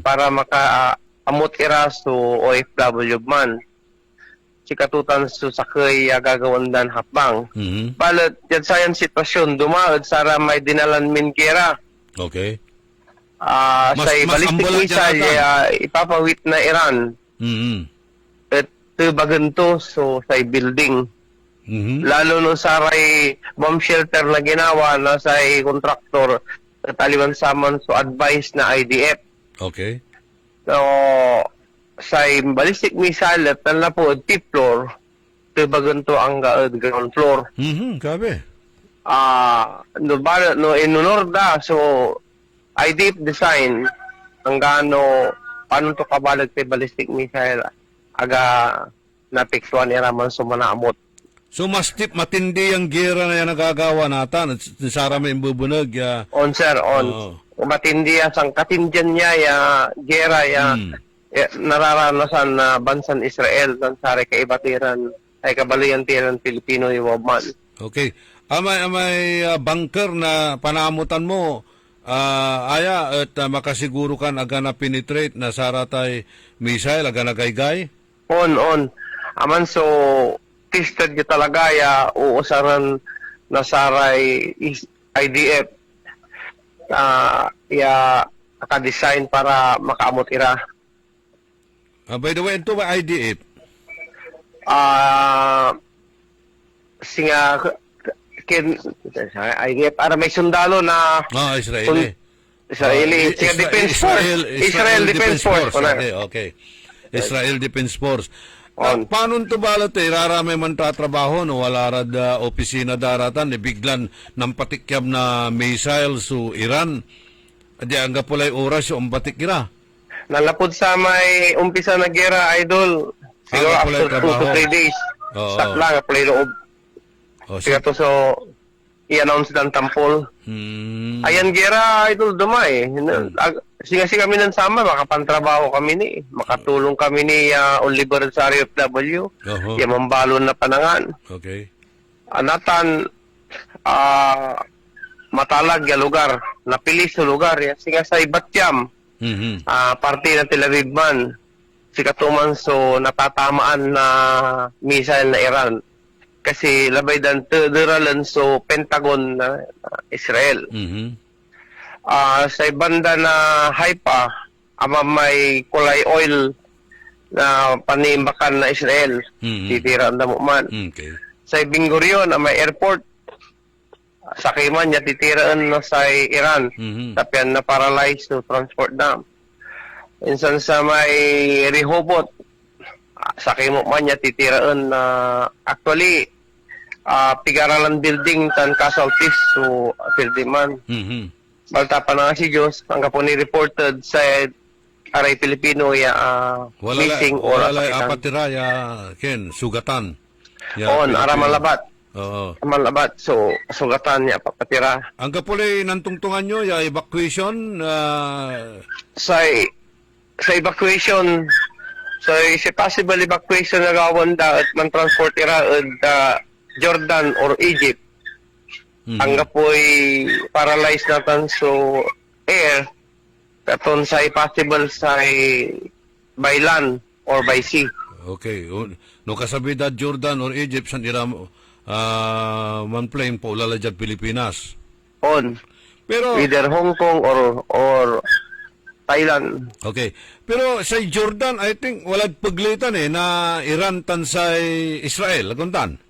para makaamot ira so OFW man si katutan so sakay gagawan dan hapbang balat yan sayan sitwasyon dumaod sara may dinalan min kira say ballistic missile ipapawit na Iran at baganto so say building lalo no saray bomb shelter na ginawa na sa kontraktor at aliwan saman so advice na IDF. So sa ballistic missile at na po tip floor tibagan to ang ground floor. Grabe. No inunorda, so IDF design ang gano paano to kabalag ti ballistic missile aga napiktuan iraman sumanamot. So mas matindi ang gera na yan nagagawa natin. Sara may imbubunag. On sir, on. Matindi ang katindyan niya ya gera ya nararanasan na bansan Israel dan sare kaibatiran ay kabalian tiran Pilipino yung man. Okay. Amay bunker na panamutan mo aya at makasiguro kan aga na penetrate na saratay missile aga nagaygay? On. Aman so tested niya talaga ya uusaran na saray IDF ya naka-design para makaamot ira. By the way, ito ba IDF? IDF para may sundalo na Israeli. Israel Defense Force. Okay. Israel Defense Force. Paano ito balat rarami man tatrabaho no wala rad opisina daratan biglan ng patikyab na missile so Iran. Adi ang gapulay oras yung patikira. Nalapod sa may umpisa na gera, idol. Siguro after 2 to 3 days. Start lang, play loob. Siya to so i-announce ng tampol. Ayan gera, idol, dumay. Singa kami ng sama, makapantrabaho kami ni. Makatulong kami ni Oliver sa RFW. Yung mambalon na panangan. Okay. Anatan, matalag ya lugar. Napilis sa lugar. Singa sa Ibatyam. Parte ng Tel Aviv man. Sikatuman so natatamaan na missile na Iran. Kasi labay dan tederalan so Pentagon na Israel. Sa banda na Haifa, may kulay oil na panimbakan na Israel. Titiraan na mo man. Sa Ben Gurion, may airport. Sa Kiman niya titiraan na sa Iran. Tapian na paralyzed to transport na. Insan sa may Rehoboth, sa Kimok man niya titiraan na actually pigaralan building tan casualties so building man. Balta pa na si Diyos, ang kapon ni reported sa aray Pilipino missing or apatira ya ken sugatan. Araman labat. Malabat, so sugatan niya papatira. Ang kapulay nantungtungan nyo, ya evacuation? Sa evacuation, so si possible evacuation na gawanda at man transport ira at Jordan or Egypt. Ang kapoy paralyzed natin so air, katon sa possible sa by land or by sea. Okay. No kasabida Jordan or Egypt, san ira man plane po lalajad Pilipinas. Pero either Hong Kong or Thailand. Okay. Pero sa Jordan, I think walang paglitan na Iran tan sa Israel, laguntan.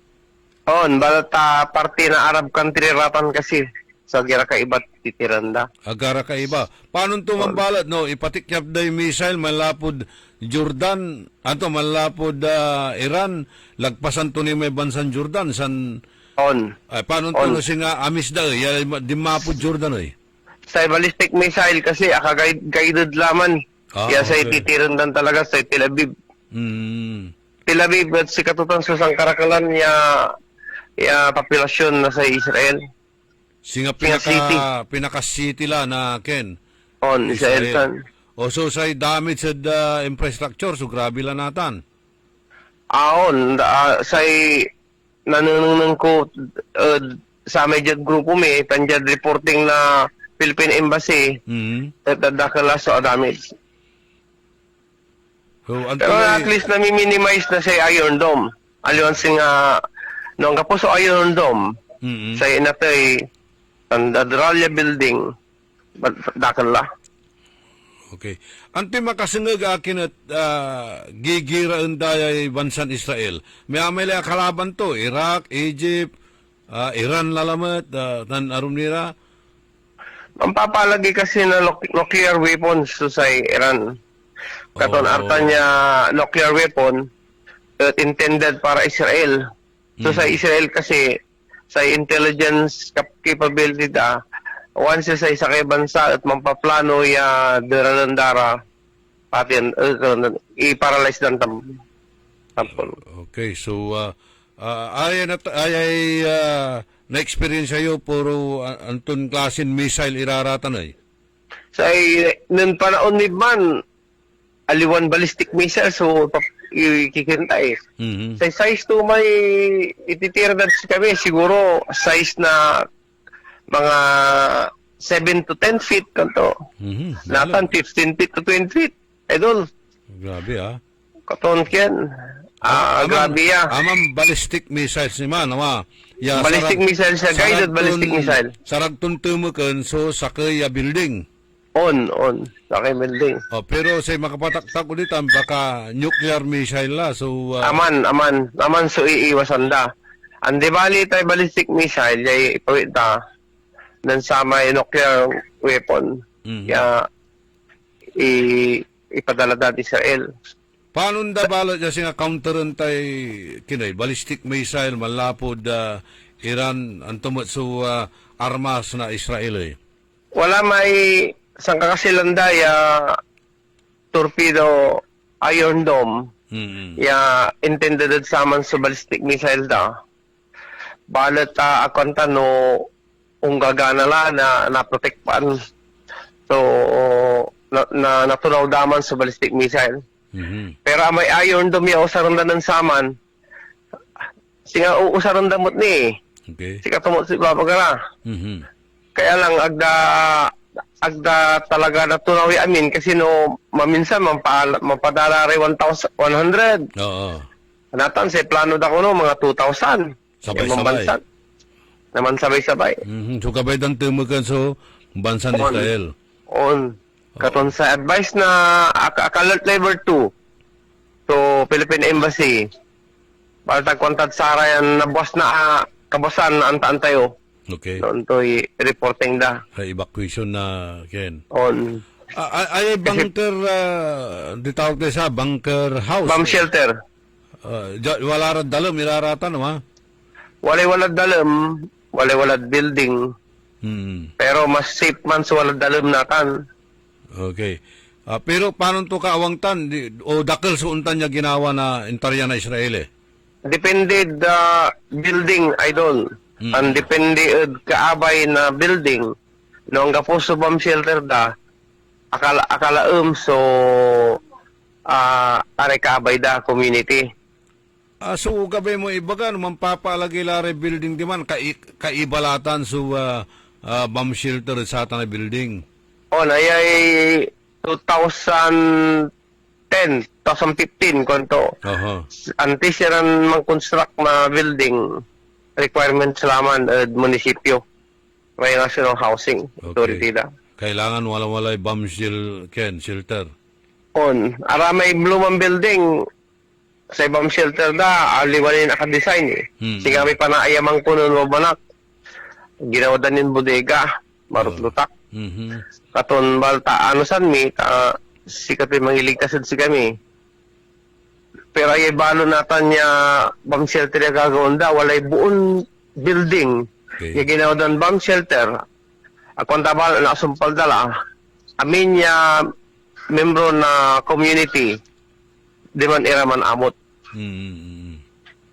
Balata parte na Arab country ratan kasi sa gira kaiba titiranda. Agara kaiba. Paano tumambalat no ipatikyap day missile malapod Jordan ato malapod Iran lagpasan to ni may bansan Jordan san paano to singa amis da di mapod Jordan sa ballistic missile kasi guided laman. Sa titirandan talaga sa Tel Aviv. Tel Aviv at si katutan sa sangkarakalan ya populasyon na sa Israel. Singa pinaka city la na ken. Israel. So sa damage sa infrastructure so grabe la natan. Sa nanunong ko sa medyo grupo may tanjad reporting na Philippine Embassy at dadakala sa damage. Pero at least nami-minimize na sa Iron Dome. Aliwan singa nung kapo sa Iron Dome sa inatay ang Adralia Building dakala. Okay. Anti makasingag akin at gigiraan dayay bansan Israel. May amay kalaban to. Iraq, Egypt, Iran lalamat, tan arumnira. Ang papalagi kasi na nuclear weapons to sa Iran. Katon arta niya nuclear weapon intended para Israel. So sa Israel kasi, sa intelligence capability da, once sa isa kay bansa at mampaplano ya darandara patin i-paralyze dan tampon. Okay, so na-experience sa'yo puro anton klasin missile iraratan ay? Sa nun panahon ni man, aliwan ballistic missile, so ikikinta eh. Sa size 2 may ititira na kami, siguro size na mga 7 to 10 feet kanto. Natan 15 feet to 20 feet. Idol. Grabe Katon ken. Grabe ya. Amam ballistic missiles ni man, ya, ballistic missile siya, guided ballistic missile. Saragtun tumukan so sakay building. On. Sakay building. Pero sa makapataktak ulit baka nuclear missile la. So aman so iiwasan da. Ang di bali tayo ballistic missile ay ipawit da nan sama yung nuclear weapon. Kaya ipadala dati sa Israel. Paano da bala niya siya counteran tay kinay ballistic missile malapod Iran antumot so armas na Israel eh? Wala may sang kakasilanda ya torpedo Iron Dome ya intended saman sa ballistic missile da. Balat akonta no gagana la na protekpan. So na natunaw daman sa ballistic missile. Pero may Iron Dome ya usarandan saman. Singa usarandan mot ni. Okay. Sika tumot si babagara. Kaya lang agda talaga natunawi amin kasi no maminsan mapadala rin 1,100. Oo. Natan sa plano da ko no mga 2,000. Sabay-sabay. Naman sabay-sabay. So kabay dan tumukan so bansa ni Israel. Katon sa advice na Alert Level 2 to Philippine Embassy. Baltag kontat sara yan na boss na kabosan na anta-antayo. Okay. Doon to reporting da. Evacuation na Ken. Ay bunker ditawag tayo sa bunker house. Bomb shelter. Wala rad dalam iraratan no Walay-walad dalam, walay-walad building. Pero mas safe man sa walad dalam natan. Okay. Pero paano to kaawangtan o dakal suuntan niya ginawa na intarya na Israel eh? Depende building, idol. Ang depende kaabay na building. Noong gapuso bomb shelter da, akala so are kaabay da community. So gabay mo ibaga naman papalagay lare building di man kaibalatan so bomb shelter sa tanay building. Nayay 2010, 2015 konto. Antes yan mag-construct na building requirements laman munisipyo. May National Housing Authority da. Kailangan wala-walay bomb shelter. Aramay lumang building sa bomb shelter da, aliwalay naka-design eh. Sige may panaayamang puno mo banak. Ginawa danin bodega, marutlutak. Katon balta san mi sikat mangiligtasan si kami. Pero ay balo natan niya bomb shelter ya gagawin da, walay buong building. Yung ginawa dan bomb shelter. Akong tabal na sumpal dala. Amin niya membro na community di man iraman amot.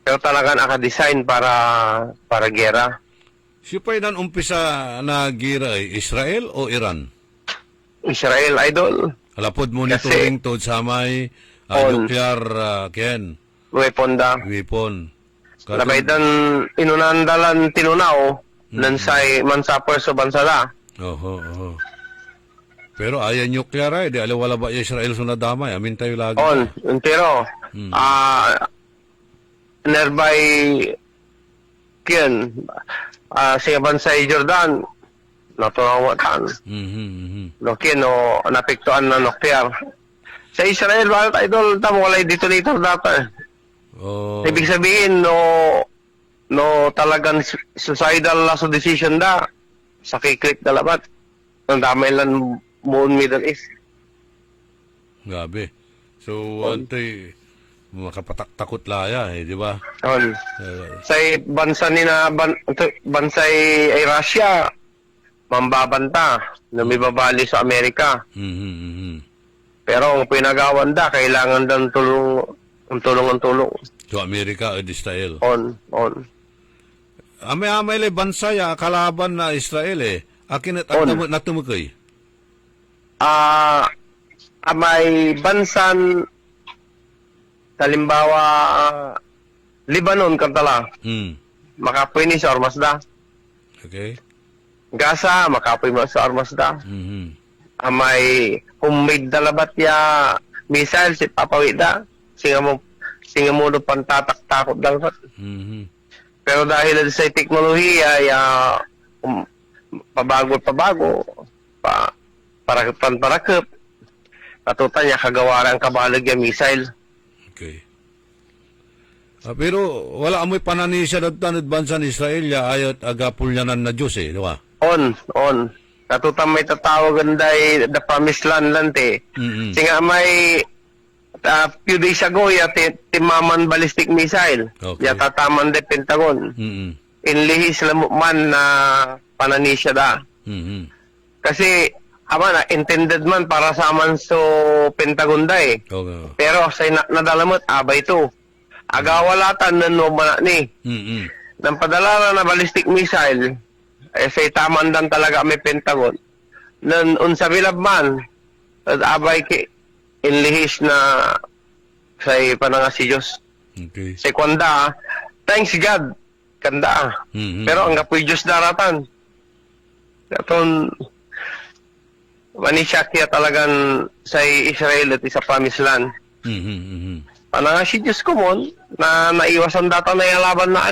Pero talagang aka-design para gera. Sipay nan umpisa na gira Israel o Iran? Israel, idol. Halapod monitoring to sa may nuclear weapon da. Labay dan inunandalan tinunaw nan say mansapper sa bansa da. Pero ayan nuclear ay di wala ba Israel so nadamay amin tayo lagi. Pero nearby ken sa bansa Jordan natawatan. Ken no napektuan na nuclear. Sa Israel bakit idol tamo walay detonator data. Ibig sabihin no talagang suicidal na decision da sa kiklik dalabat. Ang damay lang moon Middle East. Gabi. So, makapataktakot laya di ba? On. Sa bansa ni na bansa ay Russia, mambabanta na may babali sa Amerika. Pero ang pinagawan kailangan daw tulong. To Amerika at Israel. On. Amay le bansa ya kalaban na Israel Akin at natumukay. May bansan halimbawa Lebanon kantala. Makapoy ni sa Armasda. Okay. Gaza makapoy mo sa Armasda. May homemade dalabat ya missile si papawida. Singa mo do pantatak-takot dalabat. Pero dahil sa teknolohiya pabago parakip katutan niya kagawaran kabalag yung missile. Okay. Pero wala amoy pananisya tanod bansa ni Israel ayot agapulyanan na Diyos di ba? On. Katutan may tatawagan day the promised land lante. Singa may few days ago timaman ballistic missile. Okay. Tataman de Pentagon. Inlihis man na pananisya da. Kasi intended man para sa man so Pentagon da Okay. Pero sa nadalamot abay ito. Agawalatan na mana ni. Nang padala na ballistic missile sa taman dan talaga may Pentagon. Nan unsa bilab man abay ki inlihis na sa pananga si Diyos. Okay. Sa kwanda, thanks God, kanda. Pero ang kapoy Diyos daratan. Katon, manisakya talagang sa Israel at isa pamislan. Pananga si Diyos kumon, na naiwasan data na yung laban na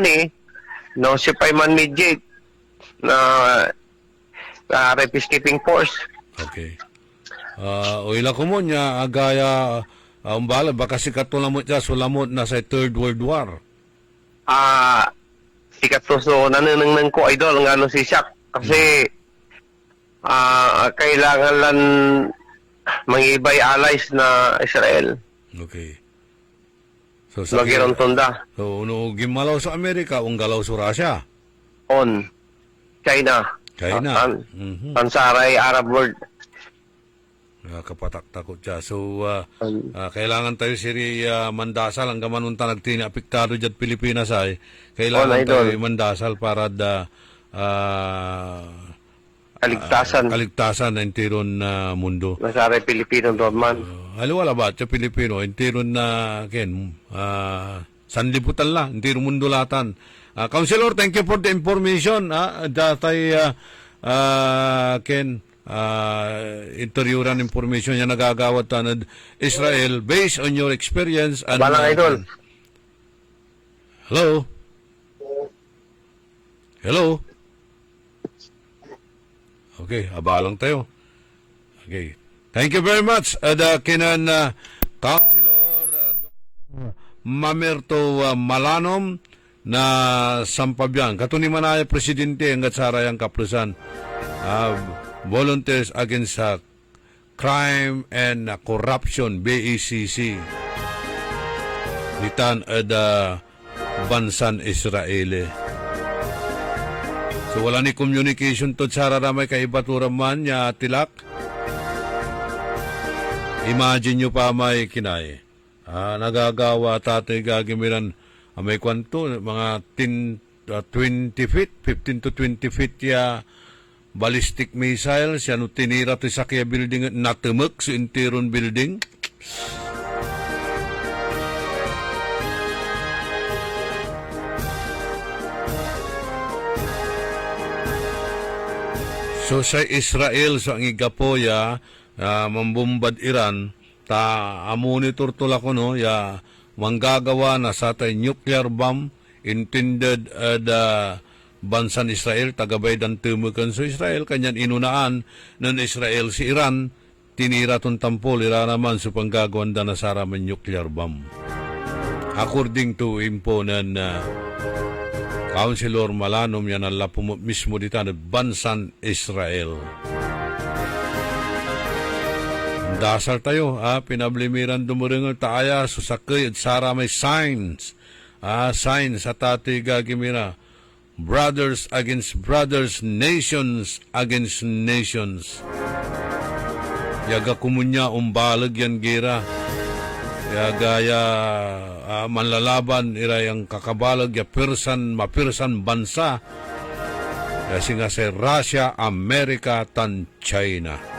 no, si Payman Midgate, na peacekeeping force. Okay. Ila ko mo niya agaya umbala baka si katulamot niya sulamot na sa Third World War. Sikat to so nananang ko idol nga si Shaq kasi kailangan lang mangibay allies na Israel. Okay. So Magiron tunda. So uno gimalaw sa Amerika ung galaw sa Russia. On China. Tansaray Arab world. Kapatak-takot siya. So, kailangan tayo mandasal ang gamanunta nagtini apektado dyan Pilipinas ay. Kailangan tayo mandasal para kaligtasan na intiron na mundo. Nasaray Pilipino doon man. Wala ba sa Pilipino? Intiron na, sanlibutan lang. Intiron mundo latan. Councilor, thank you for the information. Datay, interviewan information niya nagagawat tanad Israel based on your experience and idol. Hello. Okay, abalang tayo. Okay. Thank you very much. Kinan Councilor Mamerto Malanom na Sampabian. Katuni manaya presidente hanggat sarayang kaplusan. Volunteers Against Crime and Corruption, BECC. Nitan bansan Israeli. So wala ni communication to sa raramay kay Baturaman niya tilak. Imagine nyo pa may kinay. Nagagawa tatay gagimiran may kwanto, mga 20 feet, 15 to 20 feet ya ballistic missile, siya no tinira to sa kaya building, natumok sa intiron building. So sa Israel, sa ang igapoya, mambumbad Iran, monitor tula ko no, manggagawa na sa tay nuclear bomb, intended bansan Israel, tagabay dan tumukan sa Israel, kanyan inunaan ng Israel si Iran, tinira tong tampol, ira naman sa panggagawan da na saraman nuclear bomb. According to info ng Councilor Malanom, yan ang lapo mismo dito na bansan Israel. Dasal tayo, pinablimiran dumuringan taaya, susakay at sara may signs. Signs sa tati gagimira. Brothers against brothers, nations against nations. Yaga kumunya umbalag yan gira. Yagaya manlalaban irayang kakabalag ya mapirsan bansa. Kasi nga sa Russia, Amerika, tan China.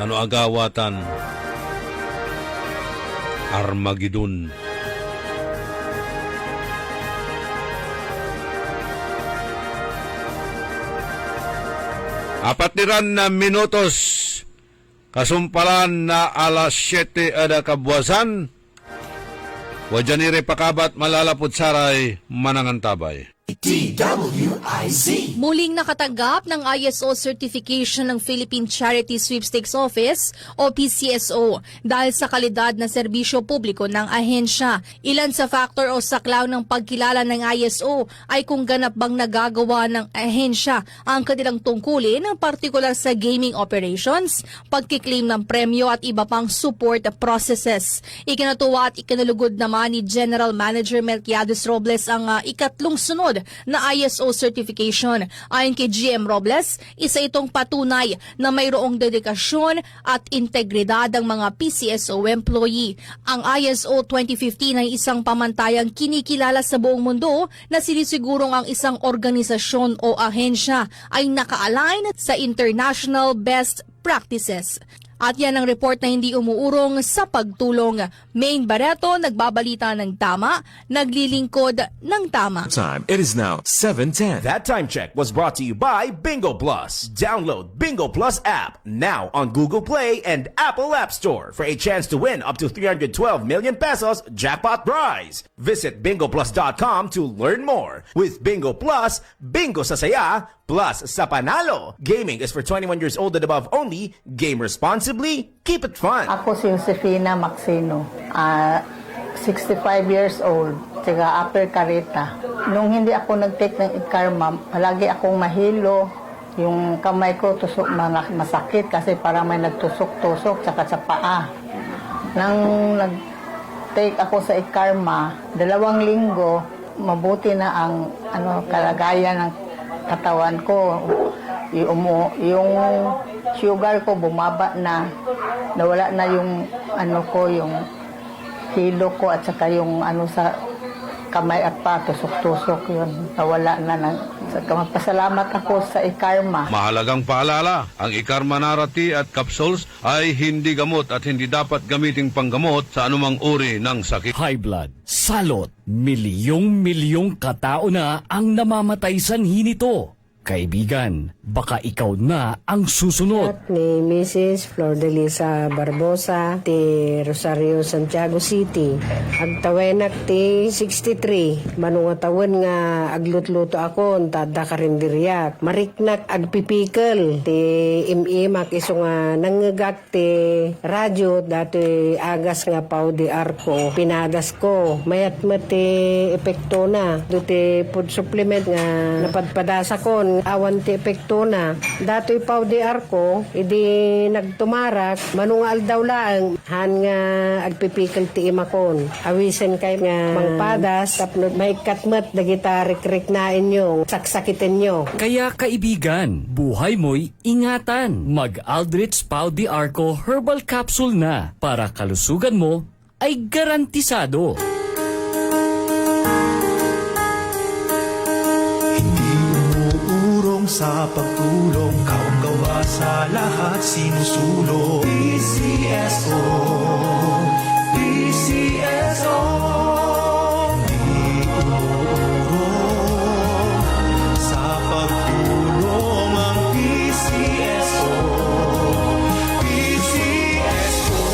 Ano agawatan? Armageddon. Apat na minutos. Kasumpalan na alas 7 ada kabuasan. Wajanire pakabat malalapot saray manangantabay. DWIZ. Muling nakatanggap ng ISO certification ng Philippine Charity Sweepstakes Office o PCSO dahil sa kalidad na serbisyo publiko ng ahensya. Ilan sa factor o saklaw ng pagkilala ng ISO ay kung ganap bang nagagawa ng ahensya ang kanilang tungkulin, partikular sa gaming operations, pagkiklaim ng premyo at iba pang support processes. Ikinatuwa at ikinalugod naman ni General Manager Melquiades Robles ang ikatlong sunod na ISO certification. Ayon kay GM Robles, isa itong patunay na mayroong dedikasyon at integridad ang mga PCSO employee. Ang ISO 2015 ay isang pamantayang kinikilala sa buong mundo na sinisigurong ang isang organisasyon o ahensya ay naka-align sa international best practices. At yan ang report na hindi umuurong sa pagtulong. Main Barreto, nagbabalita ng tama, naglilingkod ng tama. Time. It is now 7:10. That time check was brought to you by Bingo Plus. Download Bingo Plus app now on Google Play and Apple App Store for a chance to win up to 312 million pesos jackpot prize. Visit bingoplus.com to learn more. With Bingo Plus, bingo sa saya, plus sa panalo. Gaming is for 21 years old and above only. Game responsibly. Keep it fun. Ako si Josefina Maxino, 65 years old, taga Upper Carita. Nung hindi ako nag-take ng Ikarma, palagi akong mahilo. Yung kamay ko masakit kasi parang may nagtusok-tusok tsaka sa paa. Nang nag-take ako sa Ikarma, 2 linggo, mabuti na ang kalagayan ng katawan ko. Yung sugar ko bumaba na, nawala na yung yung hilo ko at saka yung sa kamay at pa, tusok-tusok yun, nawala na. Pasalamat ako sa Ikarma. Mahalagang paalala, ang Ikarma Narati at capsules ay hindi gamot at hindi dapat gamiting panggamot sa anumang uri ng sakit. High blood, salot, milyong-milyong katao na ang namamatay sanhi nito. Kaibigan, baka ikaw na ang susunod. Ni Mrs. Flor de Lisa Barbosa, ti Rosario, Santiago City. Agtawenak ti 63. Manungatawin nga aglutluto ako, tada karindiriyak. Mariknak agpipikal, ti imimak iso nga nangagak ti radyo, dati agas nga pao di arko. Pinadas ko, mayat ti epekto na. Duti food supplement nga napadpadasa ko, awan ti epekto na. Dato'y pao di arko, idi nagtumarak, manungal daw lang, han nga agpipikal ti imakon. Awisen kay nga mangpadas, tapno may katmat, dagita rik-rik na inyo, saksakitin nyo. Kaya kaibigan, buhay mo'y ingatan. Mag-Aldrich Pau di Arco Herbal Capsule na para kalusugan mo ay garantisado. Sa pagtulong, kaong-gawa sa lahat sinusulong. PCSO, PCSO, di tumurong sa pagtulong ang PCSO, PCSO.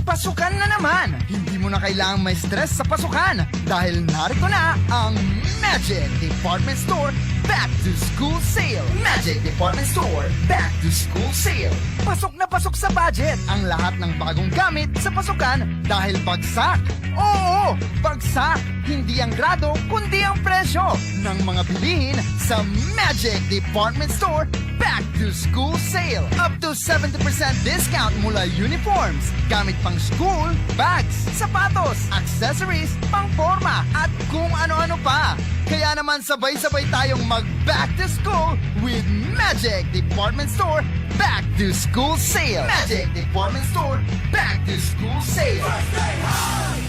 Pasukan na naman! Hindi mo na kailangang may stress sa pasukan dahil narito na ang Magic Department Store Back to School Sale. Magic Department Store Back to School Sale. Pasok na pasok sa budget ang lahat ng bagong gamit sa pasukan dahil bagsak. Oo, bagsak. Hindi ang grado, kundi ang presyo ng mga bilihin sa Magic Department Store Back Back to School Sale. Up to 70% discount mula uniforms, gamit pang school, bags, sapatos, accessories, pangporma, at kung ano-ano pa. Kaya naman sabay-sabay tayong mag-back to school with Magic Department Store Back to School Sale. Magic Department Store Back to School Sale.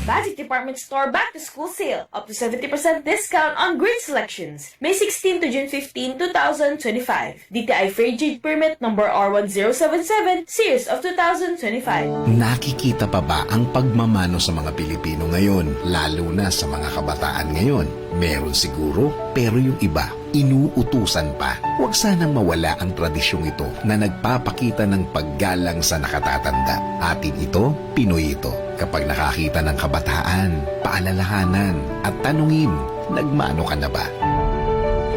Magic Department Store Back to School Sale. Up to 70% discount on green selections. May 16 to June 15, 2025. DTI Fair Trade Permit number R1077, Series of 2025. Nakikita pa ba ang pagmamano sa mga Pilipino ngayon, lalo na sa mga kabataan ngayon? Meron siguro, pero yung iba, inuutusan pa. Huwag sanang mawala ang tradisyong ito na nagpapakita ng paggalang sa nakatatanda. Atin ito, Pinoy ito. Kapag nakakita ng kabataan, paalalahanan at tanungin, nagmano ka na ba?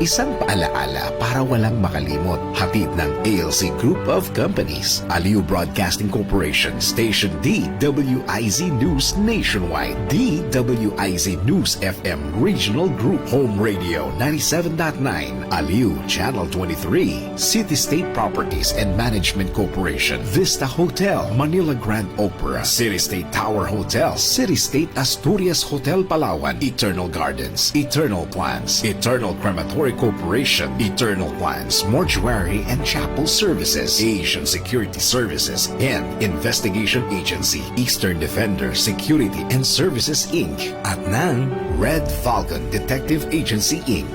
Isang paalaala para walang makalimot. Hatid ng ALC Group of Companies. Aliw Broadcasting Corporation. Station DWIZ News Nationwide. DWIZ News FM Regional Group. Home Radio 97.9. Aliw Channel 23. City State Properties and Management Corporation. Vista Hotel. Manila Grand Opera. City State Tower Hotel. City State Asturias Hotel Palawan. Eternal Gardens. Eternal Plans. Eternal Crematory Corporation, Eternal Plans, Mortuary and Chapel Services, Asian Security Services, and Investigation Agency, Eastern Defender Security and Services Inc. At ng Red Falcon Detective Agency Inc.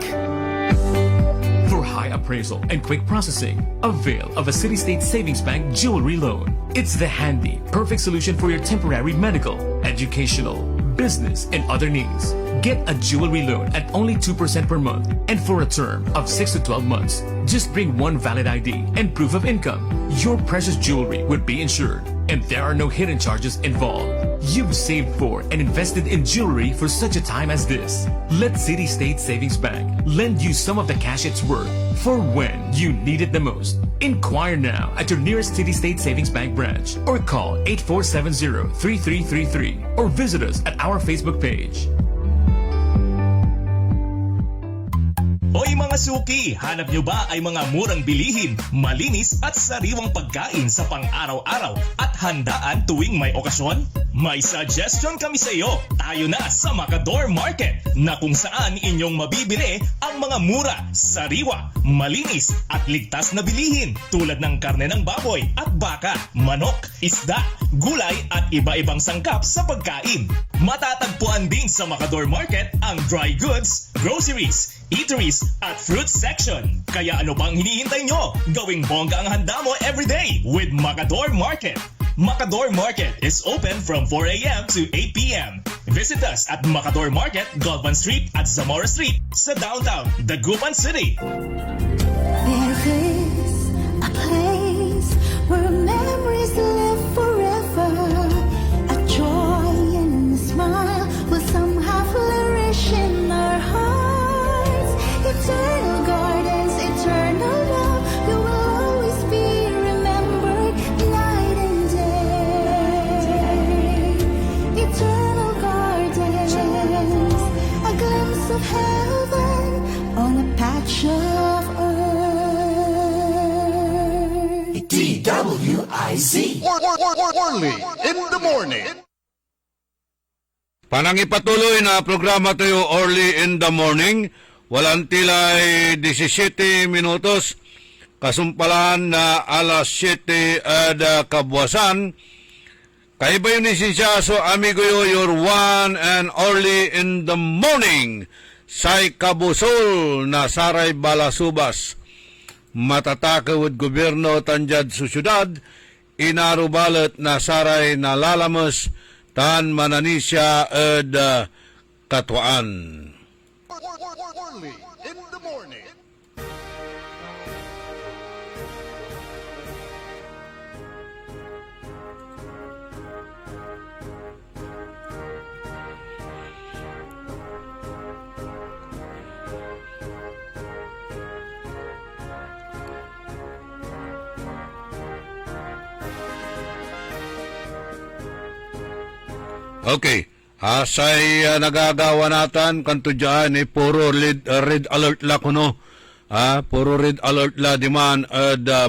For high appraisal and quick processing, avail of a City State Savings Bank jewelry loan. It's the handy, perfect solution for your temporary medical, educational, business, and other needs. Get a jewelry loan at only 2% per month and for a term of 6 to 12 months. Just bring one valid ID and proof of income. Your precious jewelry would be insured and there are no hidden charges involved. You've saved for and invested in jewelry for such a time as this. Let City State Savings Bank lend you some of the cash it's worth for when you need it the most. Inquire now at your nearest City State Savings Bank branch or call 8470-3333 or visit us at our Facebook page. Hoy mga suki, hanap nyo ba ay mga murang bilihin, malinis at sariwang pagkain sa pang-araw-araw at handaan tuwing may okasyon? May suggestion kami sa iyo. Tayo na sa Macador Market na kung saan inyong mabibili ang mga mura, sariwa, malinis at ligtas na bilihin tulad ng karne ng baboy at baka, manok, isda, gulay at iba-ibang sangkap sa pagkain. Matatagpuan din sa Macador Market ang dry goods, groceries, eateries at fruit section. Kaya ano pang hinihintay nyo? Gawing bongga ang handa mo everyday with Macador Market. Macador Market is open from 4 a.m. to 8 p.m. Visit us at Macador Market, Galvan Street at Zamora Street sa downtown Dagupan City. There is a place where memories live forever. A joy and a smile will somehow flourish in our hearts. Eternal gardens, eternal love, you will always be remembered night and day. Eternal gardens, a glimpse of heaven on a patch of earth. DWIZ. Orly in the morning. Panangipatuloy na programa tayo Early in the Morning. Walang tilay 17 minutos. Kasumpalan na alas 7 at kabuwasan. Kaiba yun siya, so amigo yo, your one and early in the morning. Say kabusol na saray balasubas. Matatakaw at gobyerno tanjad sa syudad. Inarubalat na saray na lalamas tan mananisya at katuan. Orly in the morning. Okay. Asay nagagawa natin kanto dyan puro red alert la kuno puro red alert la diman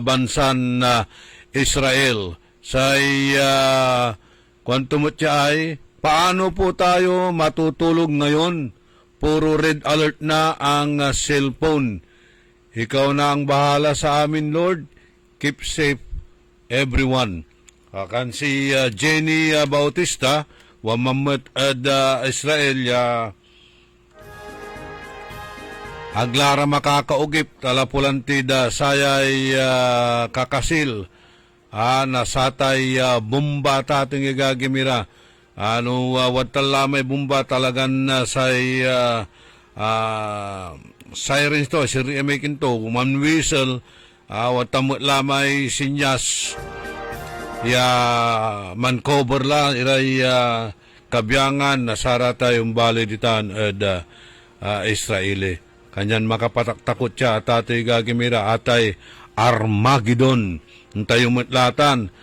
bansan Israel. Say kwantumot siya ay, paano po tayo matutulog ngayon? Puro red alert na ang cellphone. Ikaw na ang bahala sa amin, Lord. Keep safe everyone. Akan si Jenny Bautista, wamamat Israel, aglara makakaugip, talapulantida sayay kakasil, nasatay bomba tating igagimira. Watal lamay bomba talagan say sirens to, siri emikin to, man whistle, watamot lamay sinyas, man cover la, iray kabyangan, nasara tayong baliditan Israeli. Kanyan makapataktakot siya, tatay gagimira, atay Armageddon, tayong matlatan,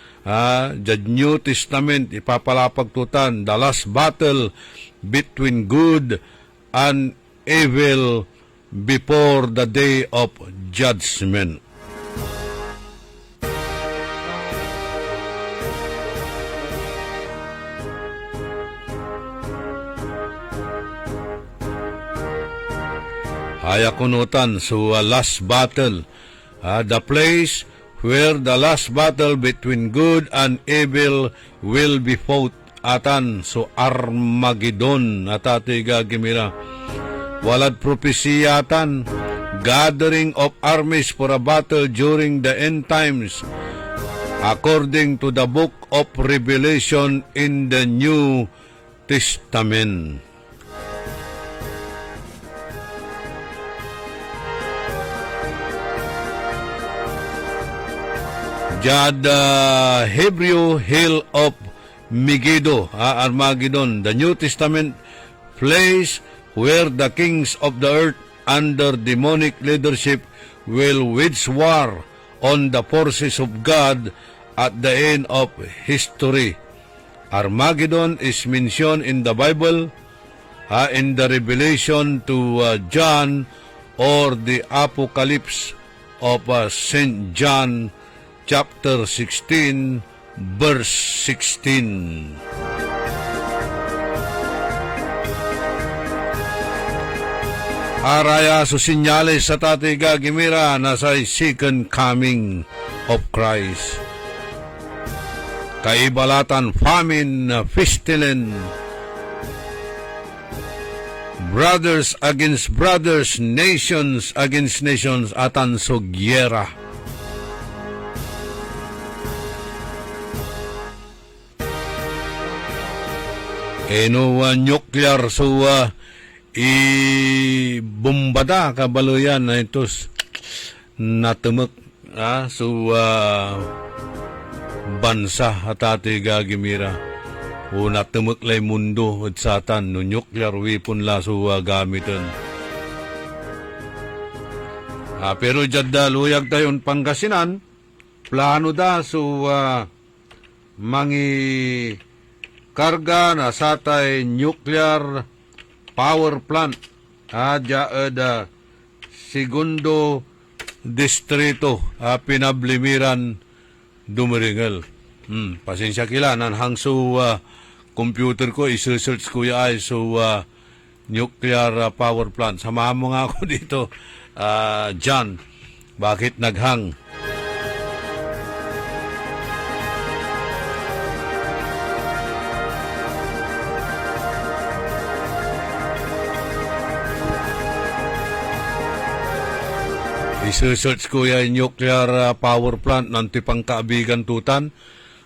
the New Testament, ipapalapagtutan, the last battle between good and evil before the day of judgment. Hayakunutan last battle, the place where the last battle between good and evil will be fought, atan Armageddon atati gagimira. Walad propesiyatan, gathering of armies for a battle during the end times, according to the book of Revelation in the New Testament. Jad Hebrew Hill of Megiddo, Armageddon, the New Testament place where the kings of the earth under demonic leadership will wage war on the forces of God at the end of history. Armageddon is mentioned in the Bible, in the Revelation to John, or the Apocalypse of St. John, chapter 16, verse 16. Araya susinyales sa tatay gagimira na sa second coming of Christ. Kaibalatan, famine, pestilence, brothers against brothers, nations against nations, atan sugyera. Nuclear i-bombada kabaloyan na itos natumok bansa atati gagimira o natumok lay mundo at satan no nuclear weapon la gamiton. Pero jadda luyag tayon Pangasinan, plano da mangi karga na satay nuclear power plant da segundo distrito pinablimiran Dumaringal. Pasensya kila nanhang computer ko i-search ko ay nuclear power plant. Samahan mo nga ako dito, John. Bakit naghang? I-search ko yung nuclear power plant nanti pang kaabigan tutan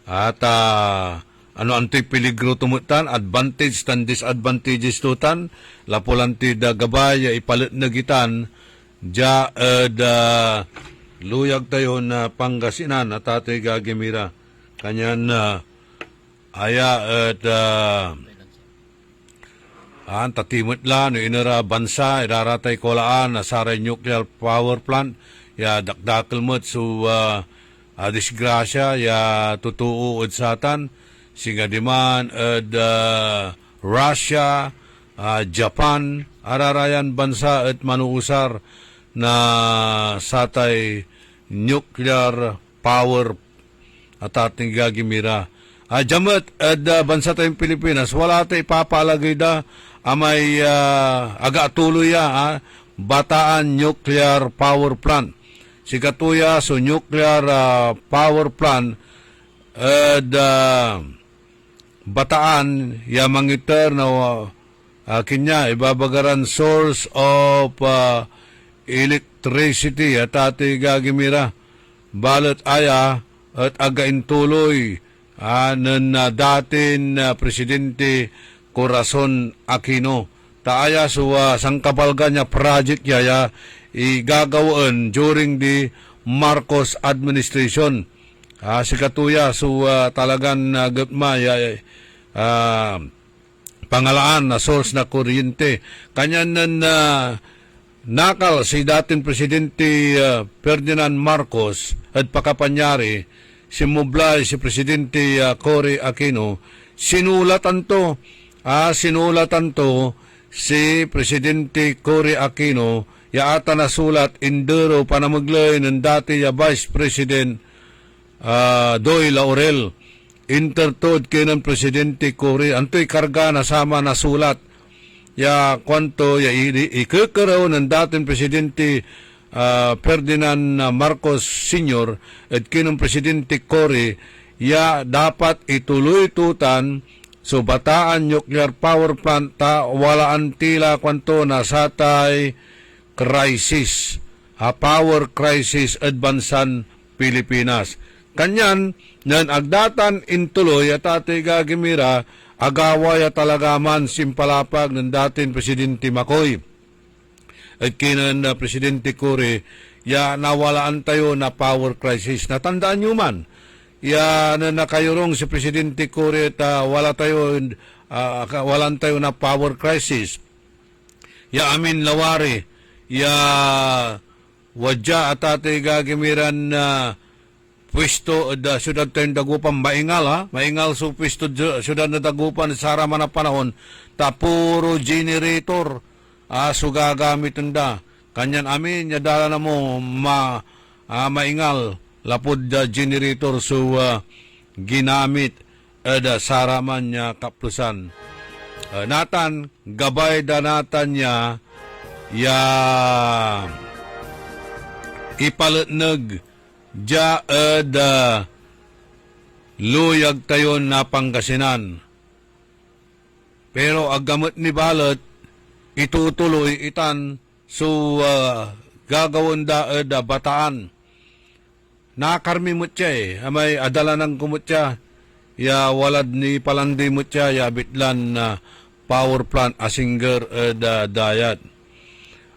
at anti peligro tumutan, advantage tan disadvantages tutan, lapulanti da gabay ipalit na gitan luyag tayo na Pangasinan at tatay gagimira kanyan tatimot la no inara bansa iraratay kolaan na saray nuclear power plant dakdakal mo't disgrasya tutuo od satan singa diman Russia, Japan ararayan bansa at manuusar na satay nuclear power at ating gagimira. Jamat at bansa tayong Pilipinas, wala tayo ipapalagay da amay aga tuloy Bataan Nuclear Power Plant. Sikatuya so nuclear power plant at Bataan ya mangiter na kinya ibabagaran source of electricity at ati gagimira balot aya at again tuloy ng datin Presidente Corazon Aquino. Taaya so sangkapalga niya project yaya igagawin during the Marcos administration. Sikatuya so talagang gutma pangalaan na source na kuryente. Kanyan na nakal si dating Presidente Ferdinand Marcos at pakapanyari si Mublay, si Presidente Cory Aquino, sinulatan to si Presidente Cory Aquino, yaata na sulat indero panamaglay ng dati Vice President Doy Laurel. Intertod kinan Presidente Cory, anto'y karga na sama na sulat. Ya kwanto, ya ikakaraw ng dating Presidente Ferdinand Marcos Sr. at kinong Presidente Cory, ya dapat ituloy-tutan so Bataan Nuclear Power Plant walaan tila kwanto na satay crisis, power crisis at bansan Pilipinas. Kanyan, nan agdatan intuloy at ati gagimira, agaway at talagaman simpalapag ng dating Presidente Macoy. At kinan Presidente Cory, ya nawalaan tayo na power crisis. Natandaan nyo man, ya na nakayurong si Presidente Cory at walan tayo na power crisis. Ya amin lawari, ya wadya at ati gagimiran na pwesto da syudad tayong dagupan maingal maingal so pwesto syudad na dagupan sa man na panahon ta puro generator so gagamit da kanyan amin dala na mo maingal lapod da generator so ginamit da saraman niya kaplusan natan gabay da natan niya ya ipalatnag luyag tayo na Pangasinan. Pero agamot ni balot, itutuloy itan so gagawin Bataan. Nakarmi mo siya may adala ng kumutya, ya walad ni palandi mo siya, ya bitlan na power plant asinger dayat.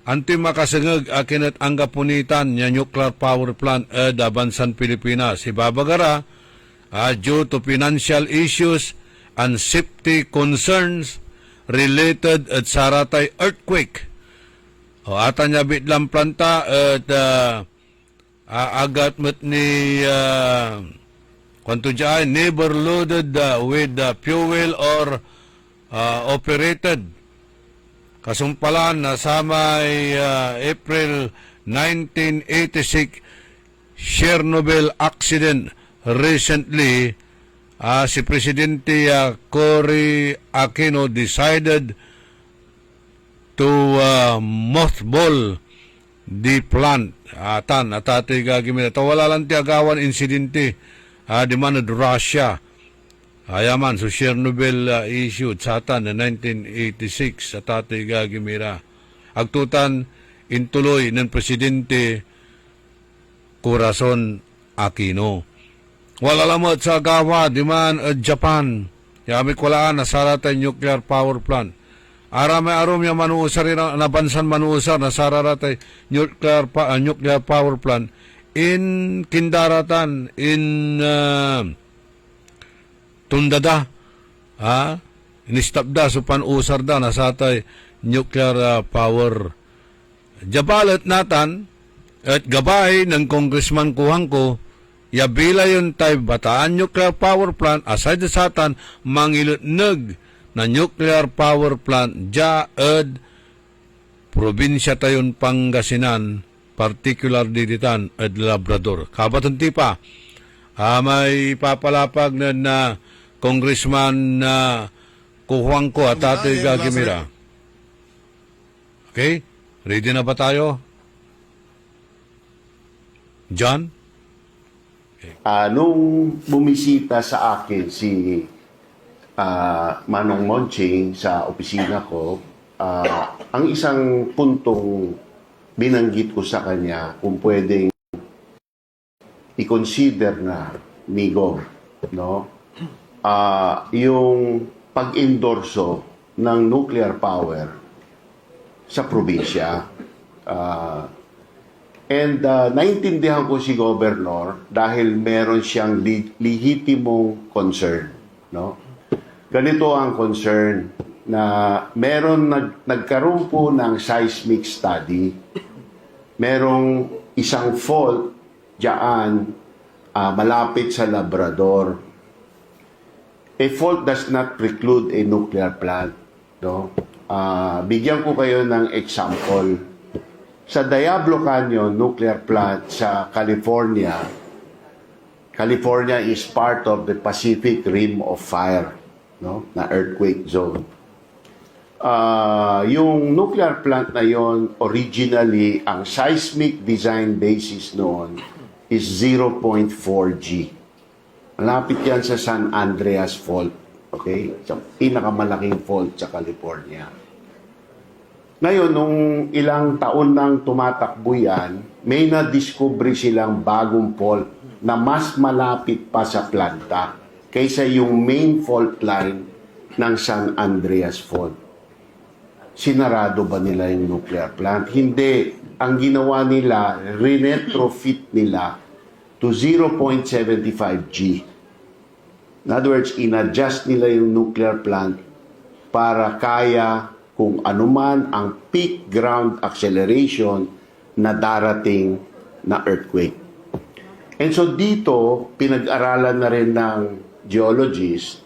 Anti makasangag akinat ang kapunitan niya nuclear power plant da bansan Pilipinas. Ibabagara, due to financial issues and safety concerns related at saratay earthquake. Ata niya bitlang planta at agat mat ni kwanto dyan, never loaded with fuel or operated. Kasumpalan na sa may April 1986 Chernobyl accident recently, si Presidente Cory Aquino decided to mothball the plant. Atati gagimina. Wala lang tiagawan insidente demanded Russia. Ayaman, so Chernobyl issued satan na 1986 sa tatay gagimira. Agtutan, intuloy ng Presidente Corazon Aquino. Wala lamot sa gawa, diman Japan. Yamik walaan na saratay nuclear power plant. Aram yung manuusar na bansan manuusar na sararatay nuclear power plant in Kindaratan, in Tundada, inistabda so panusar da na satay nuclear power. Jabalat natan at gabay ng Congressman Kuhangko, yabila yun tayo Bataan nuclear power plant aside sa satan mangilutnag na nuclear power plant jaad probinsya tayon Pangasinan, particular diditan at Labrador. Kabatunti pa, may papalapag na congressman na kuhuang ko at Ate Gagimira. Okay? Ready na ba tayo? John? Nung bumisita sa akin si Manong Monching sa opisina ko, ang isang puntong binanggit ko sa kanya kung pwedeng i-consider na ni Gov, no? Yung pag-endorso ng nuclear power sa probinsya. Naintindihan ko si Governor dahil meron siyang lehitimong concern, no? Ganito ang concern na meron nagkaroon po ng seismic study. Merong isang fault diyan malapit sa Labrador. A fault does not preclude a nuclear plant, no? Bigyan ko kayo ng example. Sa Diablo Canyon nuclear plant sa California, California is part of the Pacific Rim of Fire, no? Na earthquake zone. Yung nuclear plant na yon, originally, ang seismic design basis noon is 0.4 G. Malapit yan sa San Andreas Fault. Okay? Sa pinakamalaking fault sa California. Ngayon, nung ilang taon nang tumatakbo yan, may na-discover silang bagong fault na mas malapit pa sa planta kaysa yung main fault line ng San Andreas Fault. Sinarado ba nila yung nuclear plant? Hindi. Ang ginawa nila, retrofit nila to 0.75 G. In other words, in-adjust nila yung nuclear plant para kaya kung anuman ang peak ground acceleration na darating na earthquake. And so dito, pinag-aralan na rin ng geologists,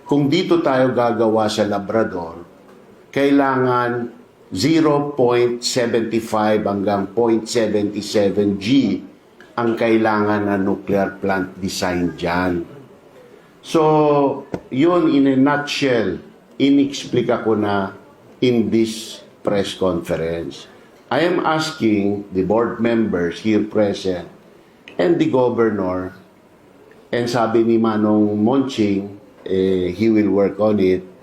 kung dito tayo gagawa sa Labrador, kailangan 0.75 hanggang 0.77 G ang kailangan na nuclear plant design dyan. So, yun in a nutshell, inexplika ko na in this press conference. I am asking the board members here present and the governor, and sabi ni Manong Monching, he will work on it,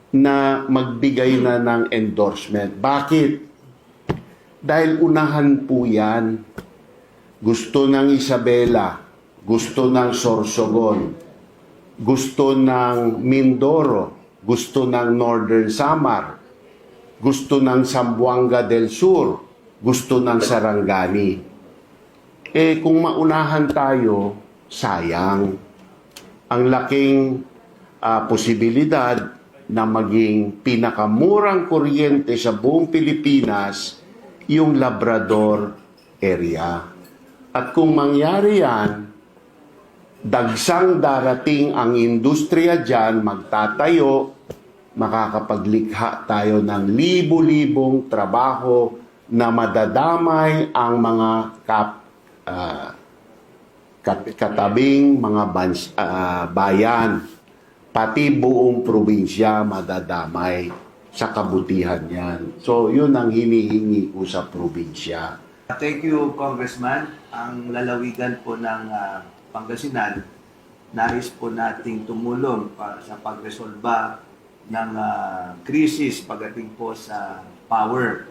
na magbigay na ng endorsement. Bakit? Dahil unahan po yan. Gusto ng Isabela, gusto ng Sorsogon, gusto ng Mindoro, gusto ng Northern Samar, gusto ng Zamboanga del Sur, gusto ng Sarangani. Kung maunahan tayo, sayang. Ang laking posibilidad na maging pinakamurang kuryente sa buong Pilipinas yung Labrador area. At kung mangyari yan, dagsang darating ang industriya dyan, magtatayo, makakapaglikha tayo ng libo-libong trabaho na madadamay ang mga katabing mga bayan, pati buong probinsya madadamay sa kabutihan yan. So, yun ang hinihingi ko sa probinsya. Thank you, Congressman. Ang lalawigan po ng Pangasinan, nais po nating tumulong para sa pagresolba ng krisis pagdating po sa power.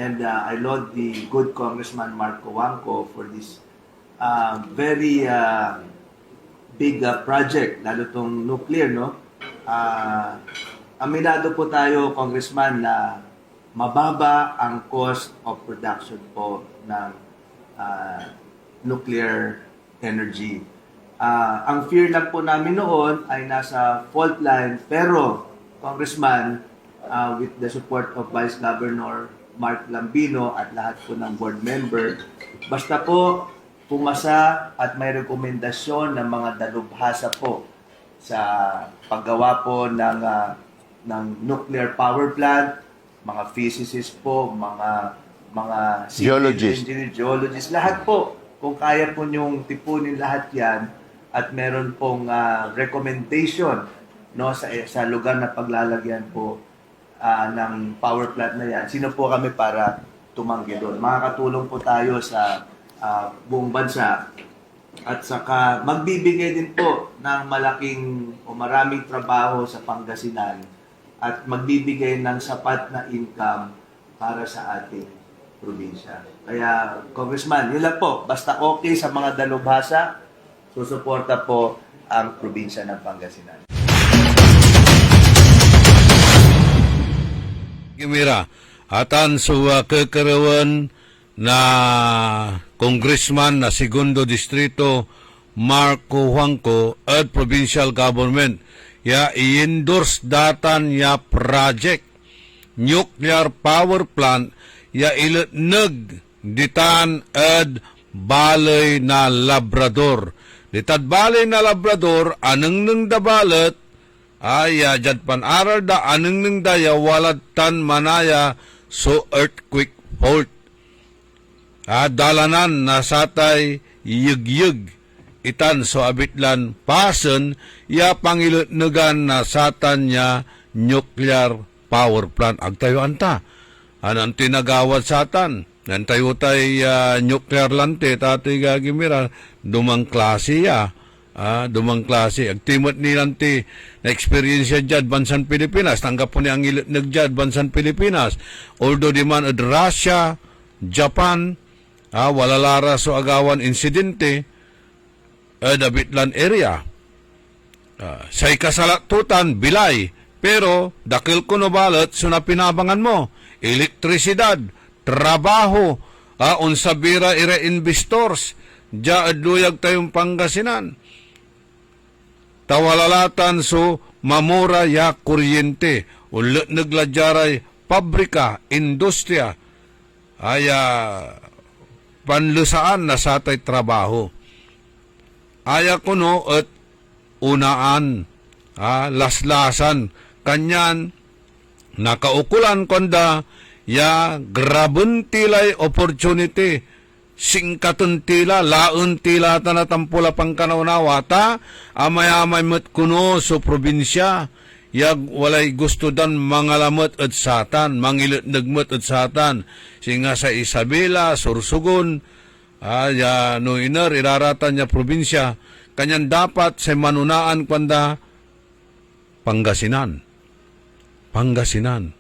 And I laud the good Congressman Marco Wangco for this very big project, lalo tong nuclear, no? Aminado po tayo, Congressman, na mababa ang cost of production po ng nuclear energy. Ang fear lang po namin noon ay nasa fault line, pero, Congressman, with the support of Vice Governor Mark Lambino at lahat po ng board member, basta po pumasa at may rekomendasyon ng mga dalubhasa po sa paggawa po ng nuclear power plant, mga physicists po, mga Geologist. engineer, geologist, lahat po. Kung kaya po niyong tipunin lahat yan at meron pong recommendation no sa lugar na paglalagyan po ng power plant na yan, sino po kami para tumanggi doon. Makakatulong po tayo sa buong bansa at saka magbibigay din po ng malaking o maraming trabaho sa Pangasinan at magbibigay ng sapat na income para sa ating probinsya. Kaya, Congressman, yun lang po. Basta okay sa mga dalubhasa, susuporta po ang probinsya ng Pangasinan. Gimira, atan sa kekarawan na congressman na segundo distrito Marco Huangco at provincial government ya i-endorse datan ya project nuclear power plant ya iletneg ditan ed balay na Labrador. Ditad balay na Labrador aneng neng dabalet ay jad pan-aral da aneng neng daya walad tan manaya so earthquake fault. Dalanan na satay yeg-yeg itan so abitlan pasen ya pangiletnegan na satan ya nuclear power plant agtayo anta. Anang tinagawad satan. Nantayo tay nuclear lante tatay gagimira dumang klase ya. Dumang klase. Agtimot ni lanti na experience dyan bansan Pilipinas. Tanggap po niya ang ilit dyan bansan Pilipinas. Although di man ad Russia, Japan, wala lara so agawan insidente Dabitlan area. Say kasalatutan, bilay. Pero, dakil ko no balot, so na pinabangan mo. Elektrisidad, trabaho, unsabira ira investors, ja adluyag tayong Pangasinan. Tawalalatan so mamura ya kuryente, ulit nagladyaray pabrika, industriya, panlusaan na satay trabaho. Aya kuno at unaan, laslasan, kanyan, nakaukulan konda, ya grabun tilay opportunity, singkatun tila, laun tila tanatampula pangkanawata, amay-amay met kuno so probinsya, yag walay gusto dan mangalamot at satan, mangilit nagmot at satan, singa sa Isabela, Sursugon, no iner, iraratan niya probinsya, kanyan dapat sa manunaan kwanda, Pangasinan. Pangasinan.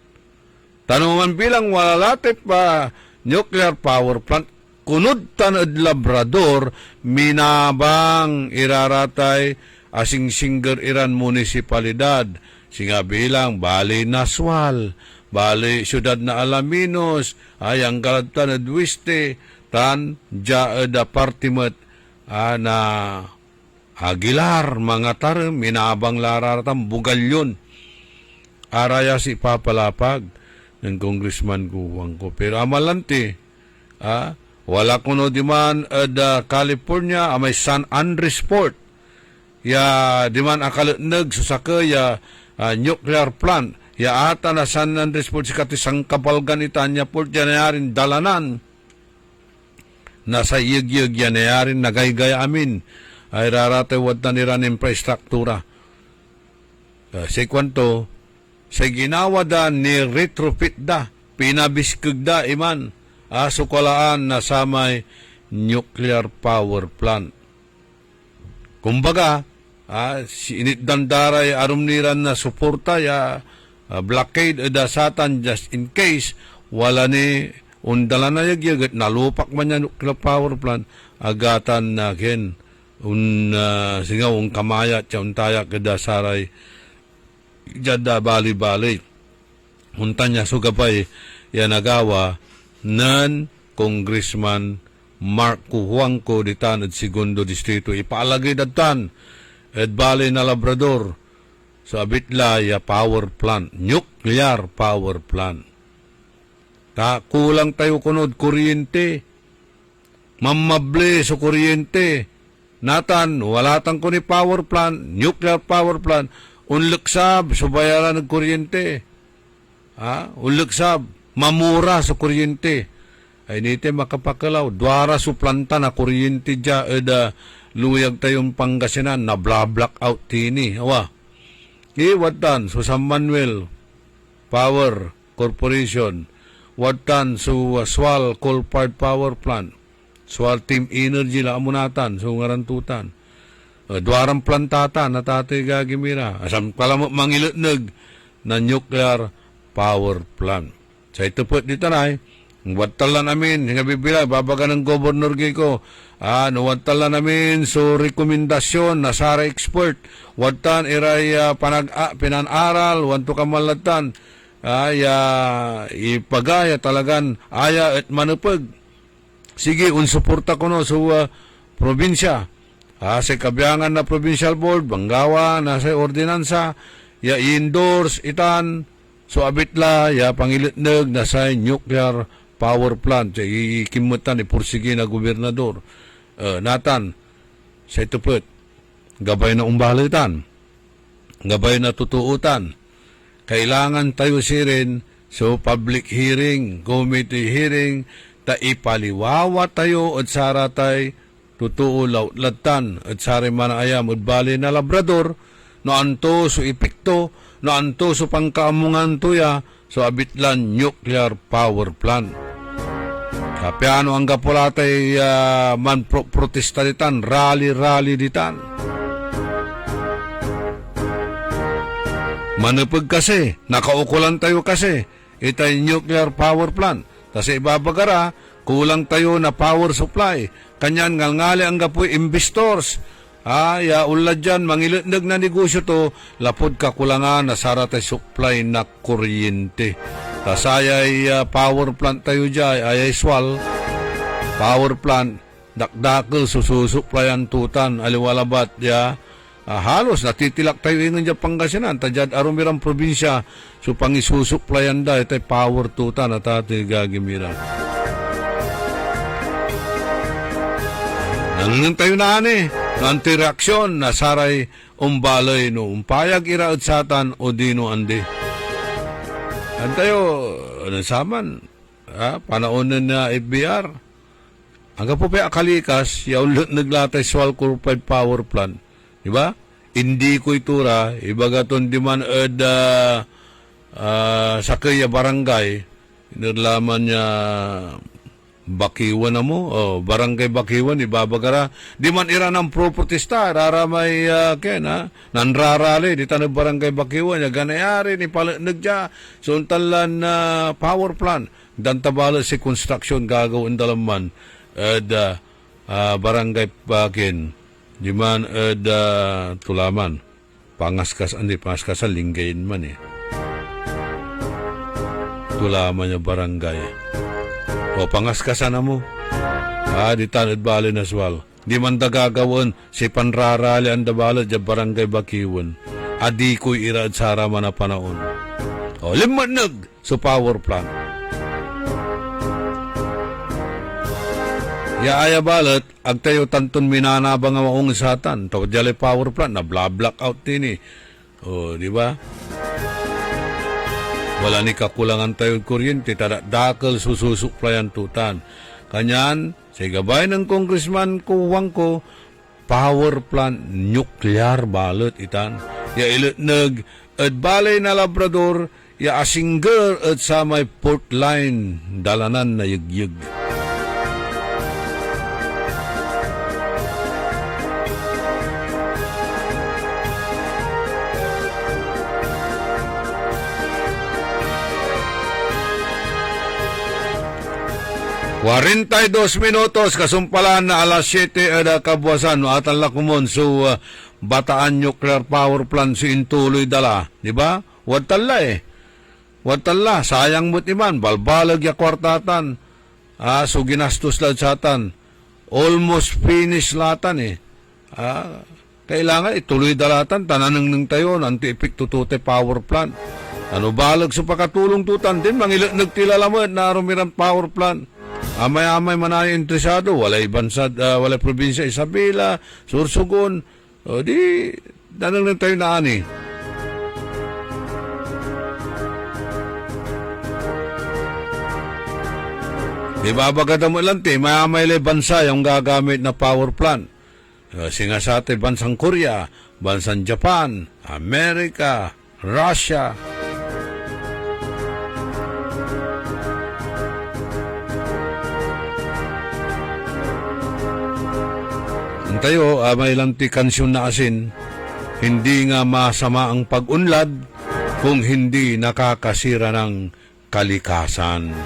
Tanungan bilang walalatip pa nuclear power plant, kunod tanad Labrador, minabang iraratay asing singer iran munisipalidad, singa bilang Bali Naswal, Bali Syudad na Alaminos, ayang galad tanad Wiste, tan jaada partimet na Aguilar, mga tarim, minabang lararatam, bugalyon. Araya si papalapag ng Congressman Guwang ko. Pero amalanti, wala kuno di man California, may San Andres Port. Ya, di man akalatnag susaka ya nuclear plant. Ya ata na San Andres Port, sikatisang kapalgan itanya port, yan nayarin dalanan. Nasa yeg-yeg yan nayarin, nagaygaya amin. Ay raratay wad na niran infrastruktura. Sa kwanto, sa ginawa da ni retrofit da, pinabiskag da iman, sukalaan na samay nuclear power plant. Kumbaga, sinitdandaray arumniran na suporta ya blockade da satan just in case wala ni undala na yag nalupak man yan nuclear power plant agatan na ken singaw kamaya at untaya kada saray jada bali-bali untanya sugapay yan nagawa nan Congressman Marco Huangco ditan at segundo distrito ipaalagay datan at bali na Labrador sa abitla ya power plant, nuclear power plant. Kulang tayo kunod kuryente, mamable sa kuryente, natan, walatan ko ni power plant, nuclear power plant, unlaksab, subayaran ng kuryente. Ulugsab, mamura sa kuryente. Ay nite makapakalaw, dwara suplanta na kuryente dya, luyag tayong Pangasinan, na bla-black out tini. Watan, so San Manuel Power Corporation, watan so Swal Coal-Fired Power Plant, Swal Team Energy la amunatan, so ngarantutan. Dwarang plantata na tatay gagimira. Asam pala mo mangilutnag na nuclear power plant. Sa ito po dito na watala namin, nga bibila, babaga ng gobernur ko, watala namin so rekomendasyon na sara expert, watan iray pinaнаral, wanto kamalatan, ipagaya talagan, aya at manupag. Sige, unsuporta ko no sa probinsya, sa kabiyangan na provincial board, banggawa, na sa ordinansa, i-endorse itan, so abitla, pangilitnag na sa nuclear power plant, ikimutan, ipursige na gobernador. Natan, sa itupot, gabay na umbalitan, gabay na tutuutan, kailangan tayo sirin, so public hearing, committee hearing, ta ipaliwawa tayo at sara tay, tutuo lautlatan at sari manayam at bali na labrador no anto so epekto no anto so pangkaamungan tuya so abitlan nuclear power plant. Kapiano ang gapulatay protesta ditan, rally ditan. Manupag kasi, nakaukulan tayo kasi, itay nuclear power plant. Kasi ibabagara, kulang tayo na power supply. Kanyan ngalngali ang gapoy investors. Ulad dyan, mangilitnag na negosyo to, lapod kakulangan na saratay supply na kuryente. Tasayay power plant tayo dyan, ayay swal, power plant, dakdakil, sususuplayan tutan, aliwalabat, halos natitilak tayo ingon dyan Pangasinan, tadyad arumirang probinsya, so pangisusuplayan da, itay power tutan at ati gagimiran. Nanunong tayo na anti-reaksyon na saray umbalay no umpayag iraot satan o dino andi. At tayo, saman, panahon na FBR. Hanggang po pa akalikas, yaulot naglatay Swal Coal-Fired Power Plant. Diba? Hindi ko itura, ibagaton di man sa kaya barangay, inalaman niya Bakiwan na mo, barangay Bakiwan, ibabagara. Di man ira ng pro-protesta, raramay nanrarali, di tanong barangay Bakiwan, ganayari, ni palanag dya, suntalan na power plant, dan tabala si construction gagawin dalaman, barangay Bakin, di man, tulaman, pangaskasan linggayin man tulaman niya barangay. O pangaskasan na mo. Di tanod bali na swal. Di man da gagawin si panrarali ang dabalad dya barangay Bakiwan. Adi ko'y iraad sara man na panahon. O limanag sa power plant. Aya balat, ag tayo tanton minanabang ang maong satan. Tawad jali power plant na bla-black out din O, di ba? Wala ni kakulangan tayo kuryente, dakal sususuplayan tutan. Kanyan, sa gabay ng congressman kuwang ko, power plant, nuclear balot itan. Ya ilutnag, at balay na labrador, ya asingger at sa may port line, dalanan na yugyug. Warintay 2 minutos, kasumpalan na alas 7 kabuwasan, atan lakumon, so Bataan Nuclear Power Plant si intuloy dala, di ba? Wadtala wadtala, sayang mo't iman, balbalag ya kwartatan, so ginastos lang satan, almost finish latan kailangan ituloy dalatan, tananang ng tayo, anti-epic tutute power plant. Ano balag sa pakatulong tutan din, nagtilalamod na rumirang power plant. Amay-amay manay interesado, walay bansad, walay probinsya, Isabela, Sursugon, di, danang tayo na ani. Ibabagada mo lang, may bansa yung gagamit na power plant. Singa sa atin, bansang Korea, bansang Japan, Amerika, Russia. Tayo, may lanti kansyon na asin, hindi nga masama ang pag-unlad kung hindi nakakasira ng kalikasan.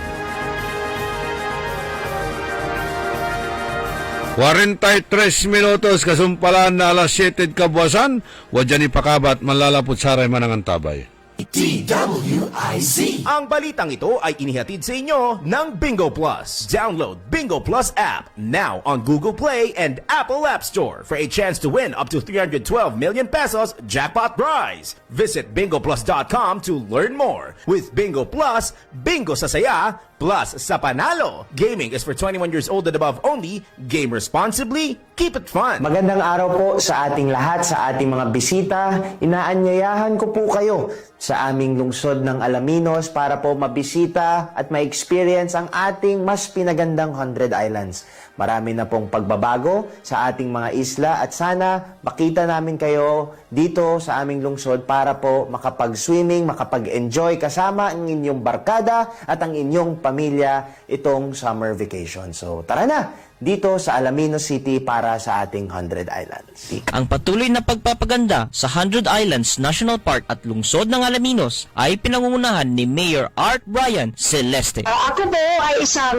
43 minutos kasumpalan na alas 7 kabuwasan, wadyan ipakabat malalapot saray manangang tabay. DWIZ. Ang balitang ito ay inihatid sa inyo ng Bingo Plus. Download Bingo Plus app now on Google Play and Apple App Store for a chance to win up to 312 million pesos jackpot prize. Visit bingoplus.com to learn more. With Bingo Plus, bingo sa saya, plus sa panalo. Gaming is for 21 years old and above only. Game responsibly. Keep it fun. Magandang araw po sa ating lahat, sa ating mga bisita. Inaanyayahan ko po kayo sa aming lungsod ng Alaminos para po mabisita at ma-experience ang ating mas pinagandang 100 Islands. Marami na pong pagbabago sa ating mga isla at sana makita namin kayo dito sa aming lungsod para po makapag-swimming, makapag-enjoy kasama ang inyong barkada at ang inyong pamilya itong summer vacation. So tara na! Dito sa Alaminos City para sa ating 100 Islands. Ang patuloy na pagpapaganda sa 100 Islands National Park at lungsod ng Alaminos ay pinangungunahan ni Mayor Art Brian Celeste. Ako po ay isang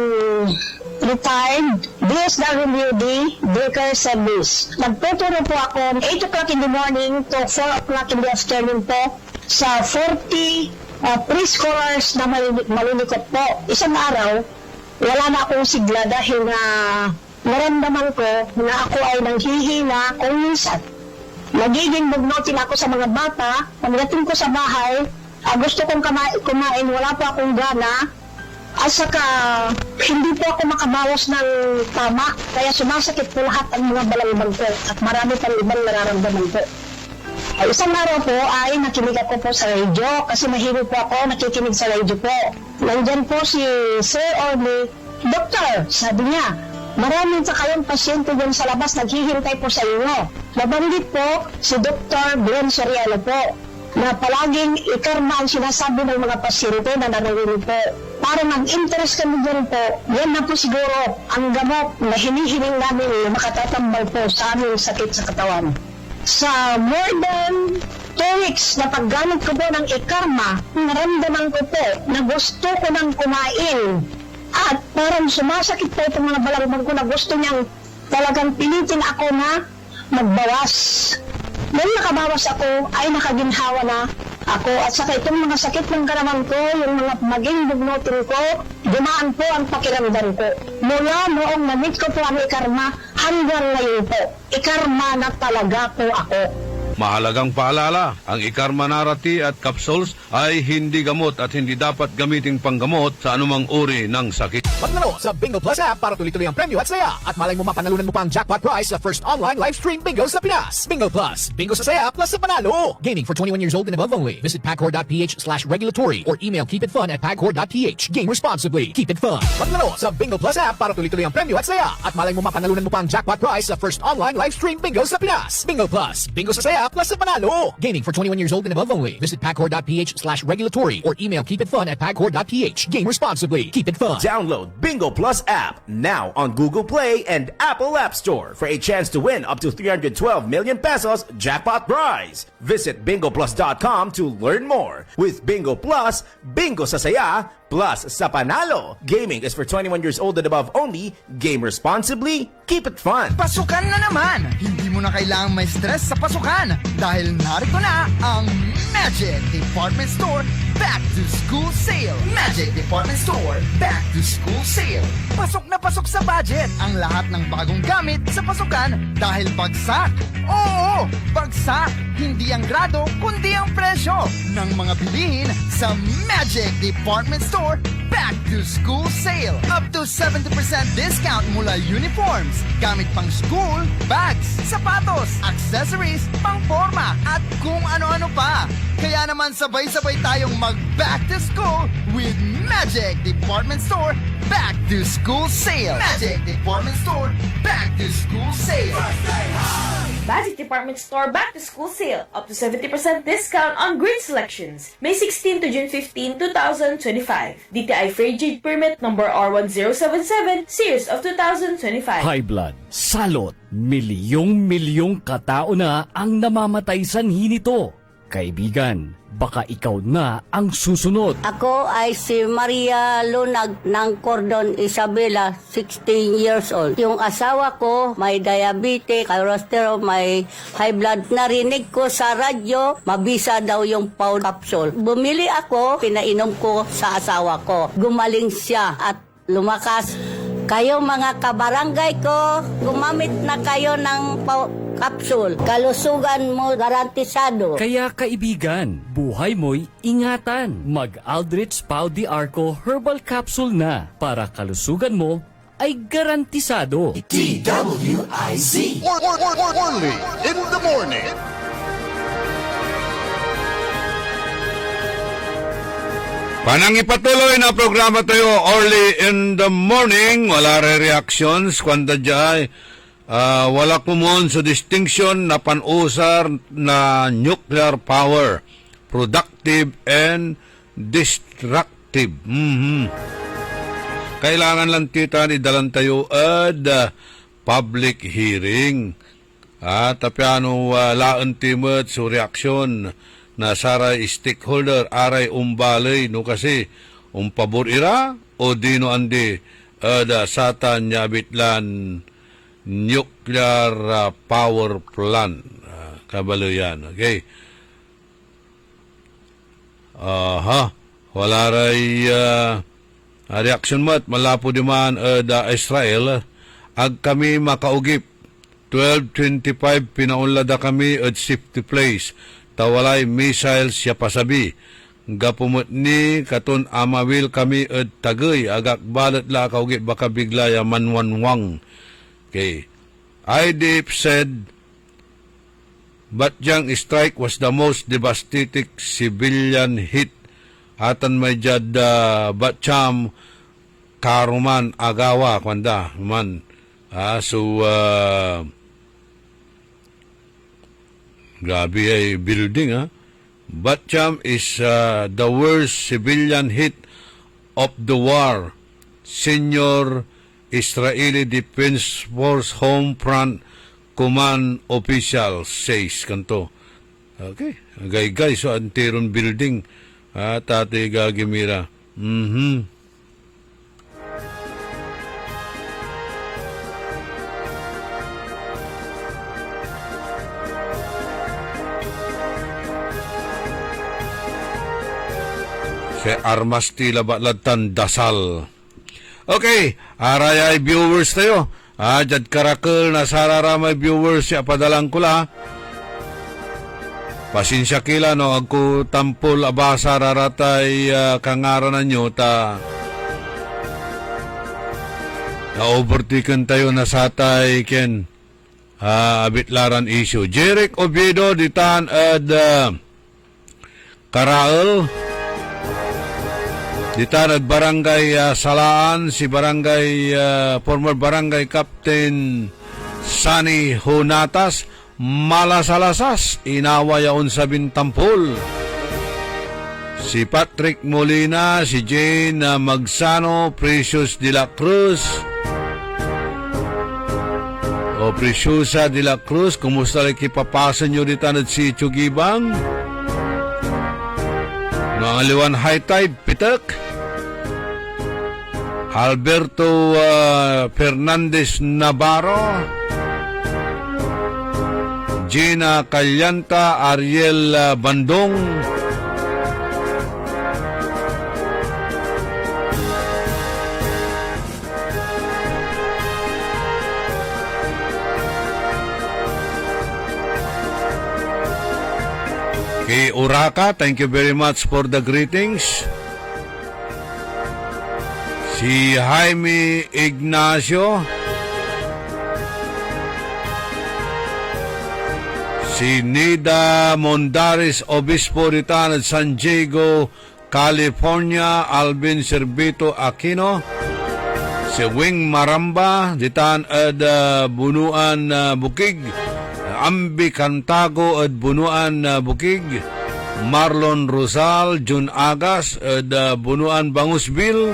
retired DSWD Baker Service. Nagtuturo po ako 8 o'clock in the morning to 4 o'clock in the afternoon po sa 40 preschoolers na malilikot po. Isang araw, wala na akong sigla dahil na naramdaman ko na ako ay nanghihina kung minsan. Nagiging bugnotin ako sa mga bata. Pagdating ko sa bahay, gusto kong kumain, wala pa akong gana. At saka, hindi po ako makabawas ng tama. Kaya sumasakit po lahat ang mga balagbag ko. At marami pang ibang nararamdaman ko. Isang araw po ay nakinig ako po sa radio kasi mahilig po ako nakikinig sa radio po. Nandyan po si Sir Orly, Doktor, sabi niya, maraming sa kayong pasyente dyan sa labas naghihintay po sa inyo. Nabanggit po si Dr. Glenn Soriano po na palaging ikarma ang sinasabi ng mga pasyente na narinig po. Para mag-interest kami dyan po, yan na po siguro ang gamot na hinihiling namin makatatambal po sa aming sakit sa katawan. Sa more than 2 weeks na paggamit ko po ng ikarma, naramdaman ko po na gusto ko nang kumain. At parang sumasakit po itong mga balagbag ko na gusto niyang talagang pilitin ako na magbawas. Nung nakabawas ako, ay nakaginhawa na ako. At saka itong mga sakit ng karamang ko, yung mga maging bugnutin ko, dumaan po ang pakiramdam ko. Mula noong na-meet ko po ang ikarma, hanggang ngayon po, ikarma na talaga po ako. Mahalagang paalala, ang Ikarma Narati at capsules ay hindi gamot at hindi dapat gamiting panggamot sa anumang uri ng sakit. Maglaro sa Bingo Plus app para tuloy-tuloy ang premyo at saya. At malay mo mapanalunan mo pa ang jackpot prize sa first online live stream bingo sa Pinas. Bingo Plus, bingo sa saya plus sa panalo. Gaming for 21 years old and above only. Visit pagcor.ph/regulatory or email keepitfun@pagcor.ph. Game responsibly. Keep it fun. Maglaro sa Bingo Plus app para tuloy-tuloy ang premyo at saya. At malay mo mapanalunan mo pa ang jackpot prize sa first online live stream bingo sa Pinas. Bingo Plus, bingo sa saya plus sa panalo. Gaming for 21 years old and above only. Visit pagcor.ph/regulatory or email keepitfun@pagcor.ph. Game responsibly. Keep it fun. Download Bingo Plus app now on Google Play and Apple App Store for a chance to win up to 312 million pesos jackpot prize. Visit bingoplus.com to learn more. With Bingo Plus, bingo sa saya, plus sa panalo. Gaming is for 21 years old and above only. Game responsibly. Keep it fun. Pasukan na naman! Hindi mo na kailangang may stress sa pasukan dahil narito na ang Magic Department Store Back to School Sale. Magic Department Store Back to School Sale. Pasok na pasok sa budget ang lahat ng bagong gamit sa pasukan dahil bagsak. Oo, bagsak! Hindi ang grado kundi ang presyo ng mga bilihin sa Magic Department Store Back to School Sale. Up to 70% discount mula uniforms, gamit pang school, bags, sapatos, accessories, pang-forma, at kung ano-ano pa. Kaya naman sabay-sabay tayong mag-back to school with Magic Department Store Back to School Sale. Magic Department Store Back to School Sale. Magic Department Store Back to School Sale. Up to 70% discount on grade selections. May 16 to June 15, 2025. DTI Fair Trade Permit number R1077, Series of 2025. High blood, salot, milyong-milyong katao na ang namamatay sanhi nito. Kaibigan, baka ikaw na ang susunod. Ako ay si Maria Lunag ng Cordon Isabela, 16 years old. Yung asawa ko may diabetes, cholesterol, may high blood. Narinig ko sa radyo, mabisa daw yung Pau capsule. Bumili ako, pinainom ko sa asawa ko. Gumaling siya at lumakas. Kayo mga kabarangay ko, gumamit na kayo ng Pau capsule. Kalusugan mo garantisado. Kaya kaibigan, buhay mo'y ingatan. Mag-Aldrich Pau de Arco Herbal Capsule na para kalusugan mo ay garantisado. DWIZ. Only in the morning. Panang ipatuloy na programa tayo early in the morning. Wala re-reactions. Kwanda dyan, wala kumon sa distinction na panusar na nuclear power. Productive and destructive. Kailangan lang kita idalan tayo at public hearing. Tapi laan timot sa reaksyon na saray stakeholder aray umbalay no kasi pabor ira o dino andi satan nyabitlan nuclear power plant kabaloyan. Okay. Wala ray reaction mat malapo di man Israel ag kami makaugip 12:25 pinaunlada kami at safety place tawalay missiles siya pasabi. Gapumot ni katon amawil kami at tagay agak balat la kaugit baka bigla ya manwanwang. Okay. IDF said Batjang strike was the most devastating civilian hit. Atan may jad Batcham Karuman Agawa kwanda man. Grabe ay building Batcham is the worst civilian hit of the war. Senior Israeli Defense Force Home Front Command official says kanto. Okay. Gay so antiron building Tate Gagimira. Si Armas tila baladtan dasal. Okay, arayay viewers tayo. Jad karakal na sararamay viewers siya padalang kula. Pasinsya kila no, agko tampol abasa raratay kangaranan nyo ta. Na-overtaken tayo na satay ken abitlaran issue. Jeric Oviedo ditan ad Karaal. Ditanad Barangay Salaan, si Barangay former Barangay Captain Sani Hunatas, Malasalasas, inawayaon sa Bintampol. Si Patrick Molina, si Jane Magsano, Precious de la Cruz. O Preciosa de la Cruz, kumusta lang kipapasan nyo ditanad si Chugibang? Nangaliwan high tide, pitak. Alberto Fernandez Navarro, Gina Calyanta, Ariel Bandong, kay Uraka, thank you very much for the greetings. si Jaime Ignacio, si Nida Mondares Obispo ditan San Diego, California, Alvin Servito Aquino, si Wing Maramba ditan Bunuan Bukig, Ambi Cantago at Bunuan Bukig, Marlon Rosal, Jun Agas at Bunuan Bangusbil,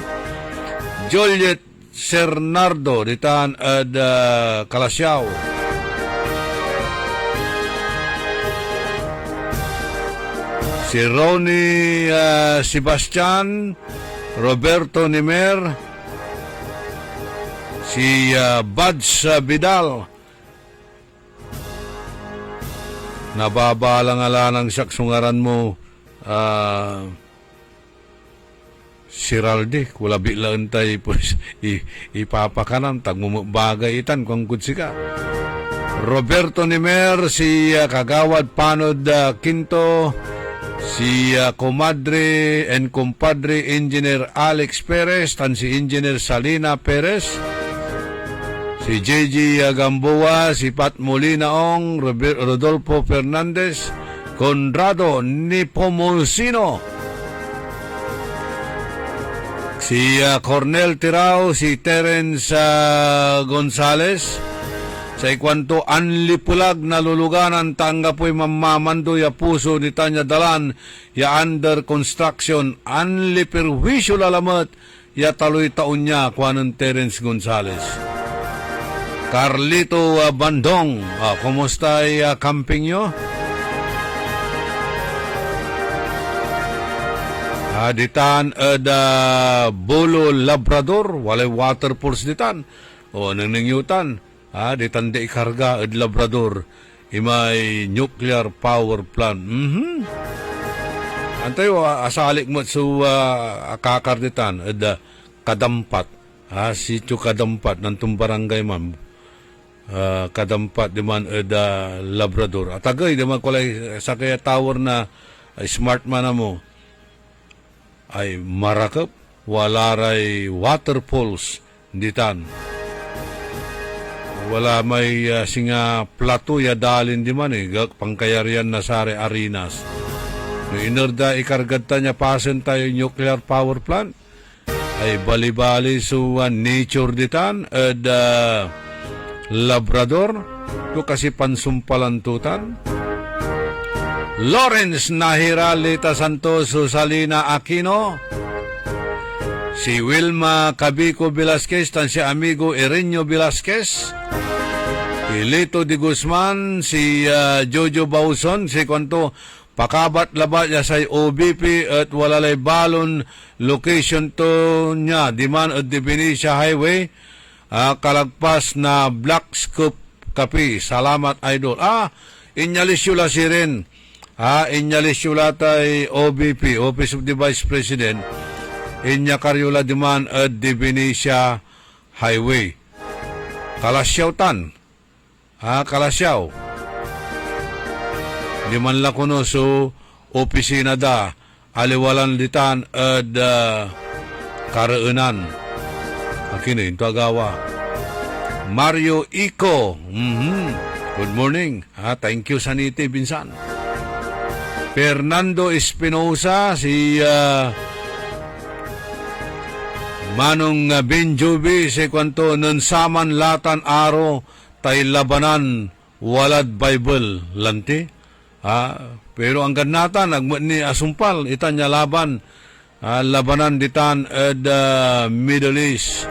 Juliet Cernardo ditan at Kalasyaw, si Ronnie Sebastian, Roberto Nimer, si Buds Vidal. Nababalang-ala ng saksungaran mo, si Raldi, kula bilaan tayo po ipapakanan, tagmumubagay itan kung kutsika. Roberto Nimer, si Kagawad Panod Quinto, si Comadre and Compadre Engineer Alex Perez, tan si Engineer Salina Perez, si JG Gamboa, si Pat Molinaong, Rodolfo Fernandez, Conrado Nepomuceno, si Cornel Tirao, si Terence Gonzales, sa ikwanto anlipulag na luluganan tangga po'y mamamando ya puso ni Tanya Dalan ya under construction anlipirwisyo lalamat ya taloy taon niya kwanan Terence Gonzales. Carlito Bandong, kumusta camping nyo? Ditan Bolo Labrador, walay waterfalls ditan o nangyutan. Ditan de ikarga ed Labrador imay nuclear power plant. Antayo asalik mo so akakar ditan ed Kadampat. Sitio Kadampat nantong barangay ma'am. Kadampat di man ed Labrador. Atagay di man kulay sa kaya tower na smart man mo ay marakap walaray waterfalls ditan. Wala may singa plato ya dalin di man pangkayarian na sare arenas. No inerda ikargad ta niya pasen tayo nuclear power plant ay bali-bali so nature ditan ed Labrador to kasi pansumpalantutan. Lawrence Nahira Lita Santos Salina Aquino, si Wilma Cabico Velasquez tan si amigo Erenio Velasquez, si Lito de Guzman, si Jojo Bauson, si kwanto pakabat labat ya say OBP at walalay balon location to niya diman at Divinesia Highway, kalagpas na Black Scoop Kapi. Salamat idol. Inyalisyula si rin. Inyalisyula tay OBP, Office of the Vice President, inya karyula diman at Divinesia Highway. Kalasyaw tan. Kalasyaw. Di man la kuno so opisina da aliwalan ditan at kareunan. Akino ito agawa. Mario Ico. Good morning. Thank you saniti Binsan. Fernando Espinosa, si Manong Benjobi, si kwanto nansaman latan aro tay labanan walad Bible lanti. Pero ang ganata nagmat ni asumpal itanya laban labanan ditan ed Middle East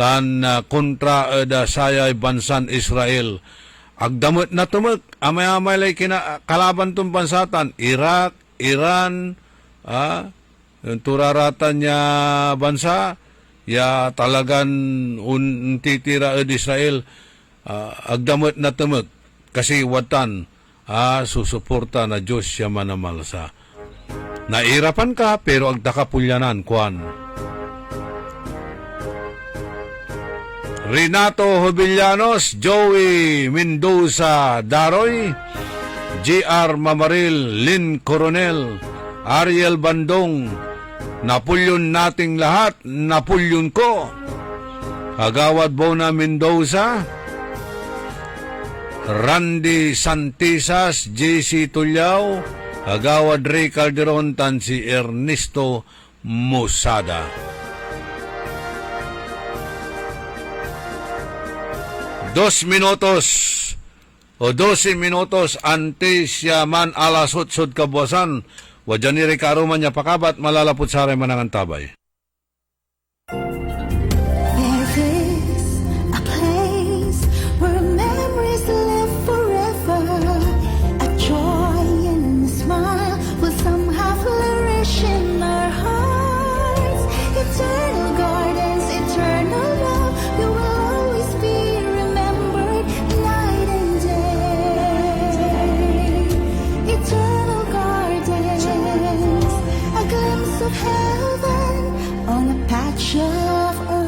tan kontra ed sayay bansan Israel. Agdamot na tumag, amay-amay lay kalaban tong bansatan, Iraq, Iran, turaratan niya bansa, ya talagan titira ed Israel, agdamot na tumag, kasi watan, susuporta na Diyos siya manamalsa. Nairapan ka, pero agdakapulyanan, kuan. Renato Hobillanos, Joey Mendoza Daroy, JR Mamaril, Lynn Coronel, Ariel Bandong, Napulyon nating lahat, napulyon ko. Agawad Bona Mendoza, Randy Santisas, JC Tulyao, Agawad Ray Calderon, tan si Ernesto Musada. Dos minutos o 12 minutos antes siya man alas 8 kabuasan. Wadyan ni Ricardo man niya pakabat, malalapot sa rin manangan tabay. There is a place where memories live forever. A joy and a smile will somehow flourish in our hearts. Eternal gardens, eternal love, you will always be remembered night and day. Eternal gardens, a glimpse of heaven on a patch of earth.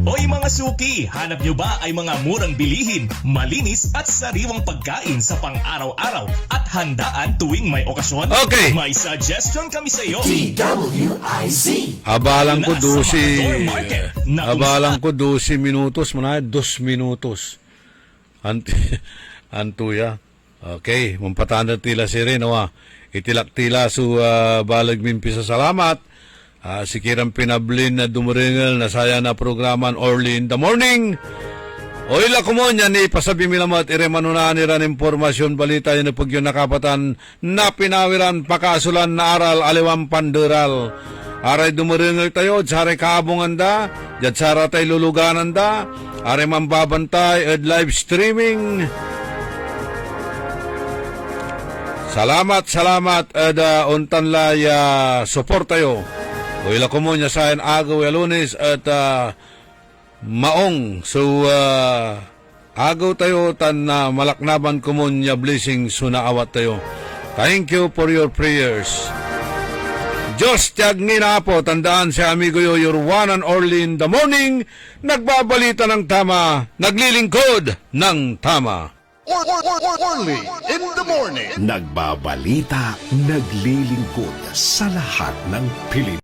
Hoy mga suki, hanap nyo ba ay mga murang bilihin, malinis at sariwang pagkain sa pang-araw-araw at handaan tuwing may okasyon? Okay. May suggestion kami sa iyo. DWIZ. Abalang ko Mula sa 12 Amador Market, na kung Abalang ko 12 minutos, manay 2 minutos. Antuya. Okay, mampatanda tila si Reno. Itilak tila su balag mimpi sa salamat. Sikiran pinablin na dumuringal na saya na programan early in the morning. Oila ko mo niya ni pasabi milamat iremanunaan niran impormasyon balita yun na pag yun nakapatan na pinawiran pakasulan na aral aliwang panderal. Aray dumuringal tayo, tsare kaabungan da, dyan tsara tayo luluganan da, aray mambabantay at live streaming. Salamat at untan lay support tayo. Oila ko mo niya sa agaw Lunes at maong. So, agaw tayo tan malaknaban ko mo niya blessing sunaawat tayo. Thank you for your prayers. Diyos tiyag nina po, tandaan si amigo yo, your one and only in the morning, nagbabalita ng tama, naglilingkod ng tama. Only in the morning. Nagbabalita, naglilingkod sa lahat ng Pilipinas.